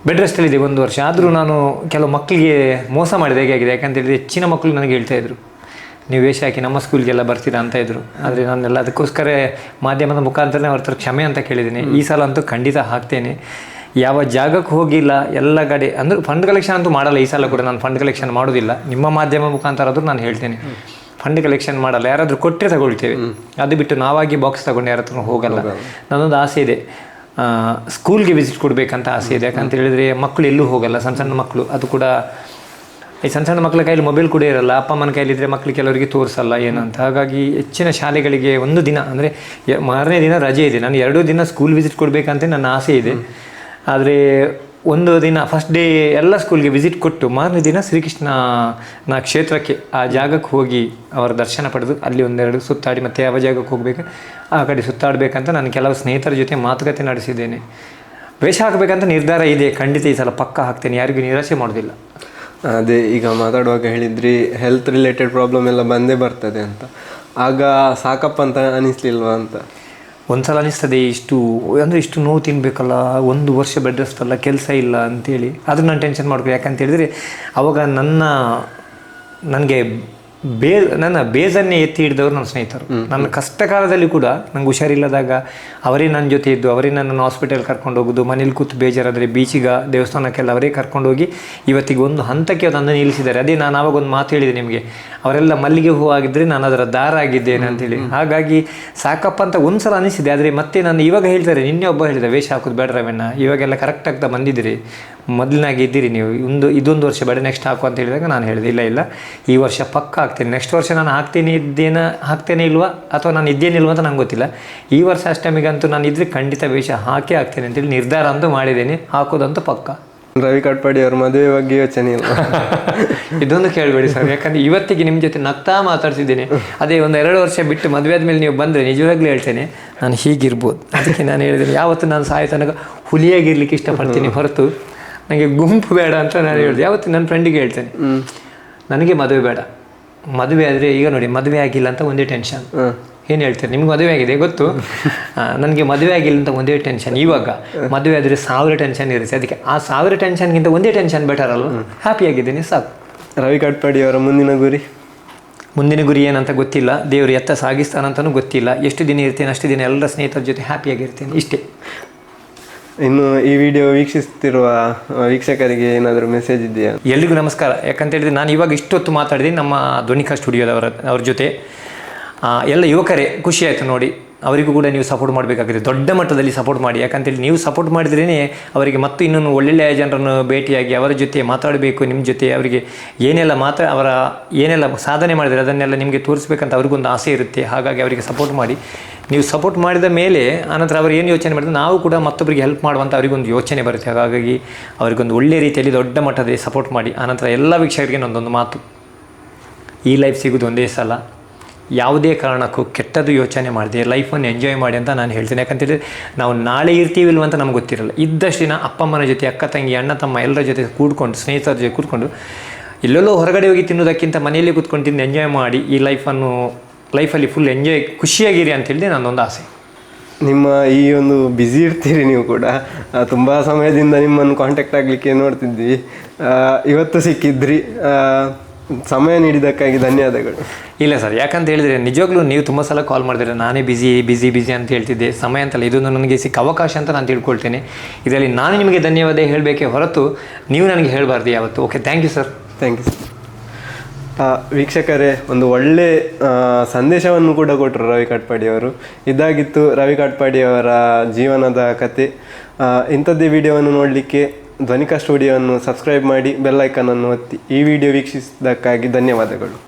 ಬೆಡ್ ರೆಸ್ಟಲ್ಲಿದೆ 1 ವರ್ಷ. ಆದರೂ ನಾನು ಕೆಲವು ಮಕ್ಕಳಿಗೆ ಮೋಸ ಮಾಡಿದೆ. ಹೇಗಾಗಿದೆ ಯಾಕಂತ ಹೇಳಿದರೆ ಹೆಚ್ಚಿನ ಮಕ್ಕಳು ನನಗೆ ಹೇಳ್ತಾಯಿದ್ರು, ನೀವು ವೇಷ ಹಾಕಿ ನಮ್ಮ ಸ್ಕೂಲ್ಗೆಲ್ಲ ಬರ್ತೀರಾ ಅಂತ ಇದ್ರು. ಆದರೆ ನಾನೆಲ್ಲ ಅದಕ್ಕೋಸ್ಕರ ಮಾಧ್ಯಮದ ಮುಖಾಂತರನೇ ಅವ್ರ ಹತ್ರ ಕ್ಷಮೆ ಅಂತ ಕೇಳಿದ್ದೀನಿ. ಈ ಸಲ ಅಂತೂ ಖಂಡಿತ ಹಾಕ್ತೇನೆ. ಯಾವ ಜಾಗಕ್ಕೆ ಹೋಗಿಲ್ಲ, ಎಲ್ಲ ಕಡೆ ಅಂದರೆ ಫಂಡ್ ಕಲೆಕ್ಷನ್ ಅಂತೂ ಮಾಡಲ್ಲ. ಈ ಸಲ ಕೂಡ ನಾನು ಫಂಡ್ ಕಲೆಕ್ಷನ್ ಮಾಡೋದಿಲ್ಲ. ನಿಮ್ಮ ಮಾಧ್ಯಮ ಮುಖಾಂತರ ಆದರೂ ನಾನು ಹೇಳ್ತೇನೆ, ಫಂಡ್ ಕಲೆಕ್ಷನ್ ಮಾಡಲ್ಲ. ಯಾರಾದರೂ ಕೊಟ್ಟರೆ ತಗೊಳ್ತೇವೆ, ಅದು ಬಿಟ್ಟು ನಾವಾಗಿ ಬಾಕ್ಸ್ ತಗೊಂಡು ಯಾರ ಹತ್ರ ಹೋಗಲ್ಲ. ನನ್ನೊಂದು ಆಸೆ ಇದೆ, ಸ್ಕೂಲ್ಗೆ ವಿಸಿಟ್ ಕೊಡಬೇಕಂತ ಆಸೆ ಇದೆ. ಯಾಕಂತ ಹೇಳಿದರೆ ಮಕ್ಕಳು ಎಲ್ಲೂ ಹೋಗಲ್ಲ, ಸಣ್ಣ ಸಣ್ಣ ಮಕ್ಕಳು. ಅದು ಕೂಡ ಈ ಸಣ್ಣ ಸಣ್ಣ ಮಕ್ಕಳ ಕೈಲಿ ಮೊಬೈಲ್ ಕೂಡ ಇರಲ್ಲ, ಅಪ್ಪ ಅಮ್ಮನ ಕೈಲಿದ್ದರೆ ಮಕ್ಕಳು ಕೆಲವರಿಗೆ ತೋರಿಸಲ್ಲ ಏನು ಅಂತ. ಹಾಗಾಗಿ ಹೆಚ್ಚಿನ ಶಾಲೆಗಳಿಗೆ ಒಂದು ದಿನ ಅಂದರೆ ಮಾರನೇ ದಿನ ರಜೆ ಇದೆ, ನಾನು 2 ದಿನ ಸ್ಕೂಲ್ ವಿಸಿಟ್ ಕೊಡಬೇಕಂತ ನನ್ನ ಆಸೆ ಇದೆ. ಆದರೆ ಒಂದು ದಿನ ಫಸ್ಟ್ ಡೇ ಎಲ್ಲ ಸ್ಕೂಲ್ಗೆ ವಿಸಿಟ್ ಕೊಟ್ಟು ಮಾರನೇ ದಿನ ಶ್ರೀಕೃಷ್ಣನ ಕ್ಷೇತ್ರಕ್ಕೆ ಆ ಜಾಗಕ್ಕೆ ಹೋಗಿ ಅವರ ದರ್ಶನ ಪಡೆದು ಅಲ್ಲಿ 1-2 ಸುತ್ತಾಡಿ ಮತ್ತೆ ಯಾವ ಜಾಗಕ್ಕೆ ಹೋಗಬೇಕು ಆ ಕಡೆ ಸುತ್ತಾಡಬೇಕಂತ ನಾನು ಕೆಲವು ಸ್ನೇಹಿತರ ಜೊತೆ ಮಾತುಕತೆ ನಡೆಸಿದ್ದೇನೆ. ವೇಷ ಹಾಕಬೇಕಂತ ನಿರ್ಧಾರ ಇದೆ, ಖಂಡಿತ ಈ ಸಲ ಪಕ್ಕ ಹಾಕ್ತೇನೆ, ಯಾರಿಗೂ ನಿರಾಶೆ ಮಾಡೋದಿಲ್ಲ. ಅದೇ ಈಗ ಮಾತಾಡುವಾಗ ಹೇಳಿದ್ರಿ ಹೆಲ್ತ್ ರಿಲೇಟೆಡ್ ಪ್ರಾಬ್ಲಮ್ ಎಲ್ಲ ಬಂದೇ ಬರ್ತದೆ ಅಂತ, ಆಗ ಸಾಕಪ್ಪ ಅಂತ ಅನಿಸ್ಲಿಲ್ವಾ ಅಂತ? ಒಂದ್ಸಲ ಅನಿಸ್ತದೆ, ಇಷ್ಟು ನೋವು ತಿನ್ನಬೇಕಲ್ಲ, 1 ವರ್ಷ ಬೆಡ್ ರೆಸ್ಟ್ ಅಲ್ಲ, ಕೆಲಸ ಇಲ್ಲ ಅಂತೇಳಿ. ಆದರೂ ನಾನು ಟೆನ್ಷನ್ ಮಾಡ್ಕೊ. ಯಾಕಂತ ಹೇಳಿದರೆ ಅವಾಗ ನನಗೆ ನನ್ನ ಬೇಜನ್ನೇ ಎತ್ತಿ ಹಿಡಿದವರು ನನ್ನ ಸ್ನೇಹಿತರು. ನನ್ನ ಕಷ್ಟ ಕಾಲದಲ್ಲಿ ಕೂಡ ನಂಗೆ ಹುಷಾರಿಲ್ಲದಾಗ ಅವರೇ ನನ್ನ ಜೊತೆ ಇದ್ದು, ಅವರೇ ನನ್ನನ್ನು ಹಾಸ್ಪಿಟಲ್ ಕರ್ಕೊಂಡು ಹೋಗೋದು, ಮನೇಲಿ ಕೂತು ಬೇಜಾರಾದರೆ ಬೀಚಿಗೆ ದೇವಸ್ಥಾನಕ್ಕೆಲ್ಲ ಅವರೇ ಕರ್ಕೊಂಡು ಹೋಗಿ ಇವತ್ತಿಗೆ ಒಂದು ಹಂತಕ್ಕೆ ಅದನ್ನು ನಿಲ್ಲಿಸಿದ್ದಾರೆ. ಅದೇ ನಾನು ಆವಾಗ ಒಂದು ಮಾತು ಹೇಳಿದೆ ನಿಮಗೆ, ಅವರೆಲ್ಲ ಮಲ್ಲಿಗೆ ಹೂ ಆಗಿದ್ದರೆ ನಾನು ಅದರ ದಾರ ಆಗಿದ್ದೇನೆ ಅಂತೇಳಿ. ಹಾಗಾಗಿ ಸಾಕಪ್ಪ ಅಂತ ಒಂದು ಸಲ ಅನಿಸಿದೆ. ಆದರೆ ಮತ್ತೆ ನಾನು ಇವಾಗ ಹೇಳ್ತಾರೆ, ನಿನ್ನೆ ಒಬ್ಬ ಹೇಳಿದೆ ವೇಷ ಹಾಕೋದು ಬೇಡ ರವಣ್ಣ, ಇವಾಗೆಲ್ಲ ಕರೆಕ್ಟ್ ಆಗ್ತಾ ಬಂದಿದ್ದೀರಿ, ಮೊದಲಿನಾಗೆ ಇದ್ದೀರಿ ನೀವು, ಇದೊಂದು ವರ್ಷ ಬೇಡ ನೆಕ್ಸ್ಟ್ ಹಾಕು ಅಂತ ಹೇಳಿದಾಗ ನಾನು ಹೇಳಿದೆ ಇಲ್ಲ ಈ ವರ್ಷ ಪಕ್ಕ ಹಾಕ್ತೇನೆ. ನೆಕ್ಸ್ಟ್ ವರ್ಷ ನಾನು ಹಾಕ್ತೇನೆ ಇಲ್ವಾ ಅಥವಾ ನಾನು ಇದ್ದೇನಿಲ್ವ ಅಂತ ನಂಗೆ ಗೊತ್ತಿಲ್ಲ. ಈ ವರ್ಷ ಅಷ್ಟಮಿಗಂತೂ ನಾನು ಇದ್ರೆ ಖಂಡಿತ ವೇಷ ಹಾಕೇ ಹಾಕ್ತೇನೆ ಅಂತೇಳಿ ನಿರ್ಧಾರ ಅಂತೂ ಮಾಡಿದ್ದೇನೆ, ಹಾಕೋದಂತೂ ಪಕ್ಕ. ರವಿ ಕಾಟ್ಪಾಡಿ ಅವ್ರ ಮದುವೆ ಬಗ್ಗೆ ಯೋಚನೆ ಇಲ್ಲ? ಇದೊಂದು ಕೇಳಬೇಡಿ ಸರ್, ಯಾಕಂದರೆ ಇವತ್ತಿಗೆ ನಿಮ್ಮ ಜೊತೆ ನಗ್ತಾ ಮಾತಾಡ್ತಿದ್ದೇನೆ. ಅದೇ 1-2 ವರ್ಷ ಬಿಟ್ಟು ಮದುವೆ ಆದಮೇಲೆ ನೀವು ಬಂದರೆ ನಿಜವಾಗ್ಲೂ ಹೇಳ್ತೇನೆ ನಾನು ಹೀಗಿರ್ಬೋದು. ಅದಕ್ಕೆ ನಾನು ಹೇಳಿದ್ದೇನೆ, ಯಾವತ್ತು ನಾನು ಸಾಯೋ ತನಕ ಹುಲಿಯಾಗಿರ್ಲಿಕ್ಕೆ ಇಷ್ಟಪಡ್ತೀನಿ ಹೊರತು ನನಗೆ ಗುಂಪು ಬೇಡ ಅಂತ ನಾನು ಹೇಳಿದೆ. ಯಾವತ್ತು ನನ್ನ ಫ್ರೆಂಡಿಗೆ ಹೇಳ್ತೇನೆ, ನನಗೆ ಮದುವೆ ಬೇಡ, ಮದುವೆ ಆದರೆ ಈಗ ನೋಡಿ ಮದುವೆ ಆಗಿಲ್ಲ ಅಂತ ಒಂದೇ ಟೆನ್ಷನ್. ಏನು ಹೇಳ್ತಾರೆ, ನಿಮ್ಗೆ ಮದುವೆ ಆಗಿದೆ ಗೊತ್ತು, ನನಗೆ ಮದುವೆ ಆಗಿಲ್ಲ ಅಂತ ಒಂದೇ ಟೆನ್ಷನ್. ಇವಾಗ ಮದುವೆ ಆದರೆ 1000 ಟೆನ್ಷನ್ ಇರುತ್ತೆ. ಅದಕ್ಕೆ ಆ 1000 ಟೆನ್ಷನ್ಗಿಂತ ಒಂದೇ ಟೆನ್ಷನ್ ಬೆಟರ್ ಅಲ್ವ, ಹ್ಯಾಪಿಯಾಗಿದ್ದೀನಿ ಸಾಕು. ರವಿ ಕಾಟ್ಪಾಡಿ ಅವರ ಮುಂದಿನ ಗುರಿ ಏನಂತ ಗೊತ್ತಿಲ್ಲ, ದೇವರು ಎತ್ತ ಸಾಗಿಸ್ತಾನಂತನೂ ಗೊತ್ತಿಲ್ಲ. ಎಷ್ಟು ದಿನ ಇರ್ತೀನಿ ಅಷ್ಟು ದಿನ ಎಲ್ಲರ ಸ್ನೇಹಿತರ ಜೊತೆ ಹ್ಯಾಪಿಯಾಗಿರ್ತೀನಿ, ಇಷ್ಟೇ. ಇನ್ನು ಈ ವಿಡಿಯೋ ವೀಕ್ಷಿಸ್ತಿರುವ ವೀಕ್ಷಕರಿಗೆ ಏನಾದರೂ ಮೆಸೇಜ್ ಇದೆಯಾ? ಎಲ್ರಿಗೂ ನಮಸ್ಕಾರ. ಯಾಕಂತ ಹೇಳಿದ್ರೆ ನಾನು ಇವಾಗ ಇಷ್ಟೊತ್ತು ಮಾತಾಡಿದ್ದೀನಿ ನಮ್ಮ ಧ್ವನಿಕಾ ಸ್ಟುಡಿಯೋದವ್ರ ಜೊತೆ. ಎಲ್ಲ ಯುವಕರೇ ಖುಷಿ ಆಯಿತು ನೋಡಿ, ಅವರಿಗೂ ಕೂಡ ನೀವು ಸಪೋರ್ಟ್ ಮಾಡಬೇಕಾಗಿದೆ, ದೊಡ್ಡ ಮಟ್ಟದಲ್ಲಿ ಸಪೋರ್ಟ್ ಮಾಡಿ. ಯಾಕಂತೇಳಿ ನೀವು ಸಪೋರ್ಟ್ ಮಾಡಿದ್ರೇ ಅವರಿಗೆ ಮತ್ತು ಇನ್ನೊಂದು ಒಳ್ಳೊಳ್ಳೆಯ ಜನರನ್ನು ಭೇಟಿಯಾಗಿ ಅವರ ಜೊತೆ ಮಾತಾಡಬೇಕು, ನಿಮ್ಮ ಜೊತೆ ಅವರಿಗೆ ಅವರ ಏನೆಲ್ಲ ಸಾಧನೆ ಮಾಡಿದರೆ ಅದನ್ನೆಲ್ಲ ನಿಮಗೆ ತೋರಿಸ್ಬೇಕಂತ ಅವ್ರಿಗೊಂದು ಆಸೆ ಇರುತ್ತೆ. ಹಾಗಾಗಿ ಅವರಿಗೆ ಸಪೋರ್ಟ್ ಮಾಡಿ. ನೀವು ಸಪೋರ್ಟ್ ಮಾಡಿದ ಮೇಲೆ ಆನಂತರ ಅವರು ಏನು ಯೋಚನೆ ಮಾಡಿದ್ರೆ ನಾವು ಕೂಡ ಮತ್ತೊಬ್ಬರಿಗೆ ಹೆಲ್ಪ್ ಮಾಡುವಂಥ ಅವರಿಗೊಂದು ಯೋಚನೆ ಬರುತ್ತೆ. ಹಾಗಾಗಿ ಅವರಿಗೊಂದು ಒಳ್ಳೆಯ ರೀತಿಯಲ್ಲಿ ದೊಡ್ಡ ಮಟ್ಟದಲ್ಲಿ ಸಪೋರ್ಟ್ ಮಾಡಿ. ಆನಂತರ ಎಲ್ಲ ವೀಕ್ಷಕರಿಗೆ ಒಂದೊಂದು ಮಾತು, ಈ ಲೈಫ್ ಸಿಗೋದು ಒಂದೇ ಸಲ, ಯಾವುದೇ ಕಾರಣಕ್ಕೂ ಕೆಟ್ಟದ್ದು ಯೋಚನೆ ಮಾಡಿದೆ ಲೈಫನ್ನು ಎಂಜಾಯ್ ಮಾಡಿ ಅಂತ ನಾನು ಹೇಳ್ತೀನಿ. ಯಾಕಂತೇಳಿದರೆ ನಾವು ನಾಳೆ ಇರ್ತೀವಿಲ್ವ ಅಂತ ನಮ್ಗೆ ಗೊತ್ತಿರಲ್ಲ. ಇದ್ದಷ್ಟು ದಿನ ಅಪ್ಪ ಅಮ್ಮನ ಜೊತೆ, ಅಕ್ಕ ತಂಗಿ, ಅಣ್ಣ ತಮ್ಮ ಎಲ್ಲರ ಜೊತೆ ಕೂಡ್ಕೊಂಡು, ಸ್ನೇಹಿತರ ಜೊತೆ ಕೂತ್ಕೊಂಡು, ಎಲ್ಲೆಲ್ಲೋ ಹೊರಗಡೆ ಹೋಗಿ ತಿನ್ನೋದಕ್ಕಿಂತ ಮನೆಯಲ್ಲಿ ಕೂತ್ಕೊಂಡು ತಿಂದು ಎಂಜಾಯ್ ಮಾಡಿ ಈ ಲೈಫಲ್ಲಿ ಫುಲ್ ಎಂಜಾಯ್ ಖುಷಿಯಾಗಿರಿ ಅಂತ ಹೇಳಿದೆ ನನ್ನೊಂದು ಆಸೆ. ನಿಮ್ಮ ಈ ಒಂದು ಬ್ಯುಸಿ ಇರ್ತೀರಿ ನೀವು ಕೂಡ, ತುಂಬ ಸಮಯದಿಂದ ನಿಮ್ಮನ್ನು ಕಾಂಟ್ಯಾಕ್ಟ್ ಆಗಲಿಕ್ಕೆ ನೋಡ್ತಿದ್ವಿ, ಇವತ್ತು ಸಿಕ್ಕಿದ್ರಿ, ಸಮಯ ನೀಡಿದ್ದಕ್ಕಾಗಿ ಧನ್ಯವಾದಗಳು. ಇಲ್ಲ ಸರ್, ಯಾಕಂತ ಹೇಳಿದರೆ ನಿಜವಾಗ್ಲೂ ನೀವು ತುಂಬ ಸಲ ಕಾಲ್ ಮಾಡಿದ್ರೆ ನಾನೇ ಬಿಸಿ ಅಂತ ಹೇಳ್ತಿದ್ದೆ. ಸಮಯ ಅಂತಲ್ಲ, ಇದೊಂದು ನನಗೆ ಸಿಕ್ಕ ಅವಕಾಶ ಅಂತ ನಾನು ತಿಳ್ಕೊಳ್ತೇನೆ. ಇದರಲ್ಲಿ ನಾನು ನಿಮಗೆ ಧನ್ಯವಾದ ಹೇಳಬೇಕೇ ಹೊರತು ನೀವು ನನಗೆ ಹೇಳಬಾರ್ದು ಯಾವತ್ತು. Okay, thank you sir. Thank you sir. ವೀಕ್ಷಕರೇ, ಒಂದು ಒಳ್ಳೆ ಸಂದೇಶವನ್ನು ಕೂಡ ಕೊಟ್ಟರು ರವಿ ಕಾಟ್ಪಾಡಿ ಅವರು. ಇದಾಗಿತ್ತು ರವಿ ಕಾಟ್ಪಾಡಿ ಅವರ ಜೀವನದ ಕತೆ. ಇಂಥದ್ದೇ ವಿಡಿಯೋವನ್ನು ನೋಡಲಿಕ್ಕೆ ಧ್ವನಿಕಾ ಸ್ಟುಡಿಯೋವನ್ನು ಸಬ್ಸ್ಕ್ರೈಬ್ ಮಾಡಿ, ಬೆಲ್ ಐಕನನ್ನು ಒತ್ತಿ. ಈ ವಿಡಿಯೋ ವೀಕ್ಷಿಸಿದ್ದಕ್ಕಾಗಿ ಧನ್ಯವಾದಗಳು.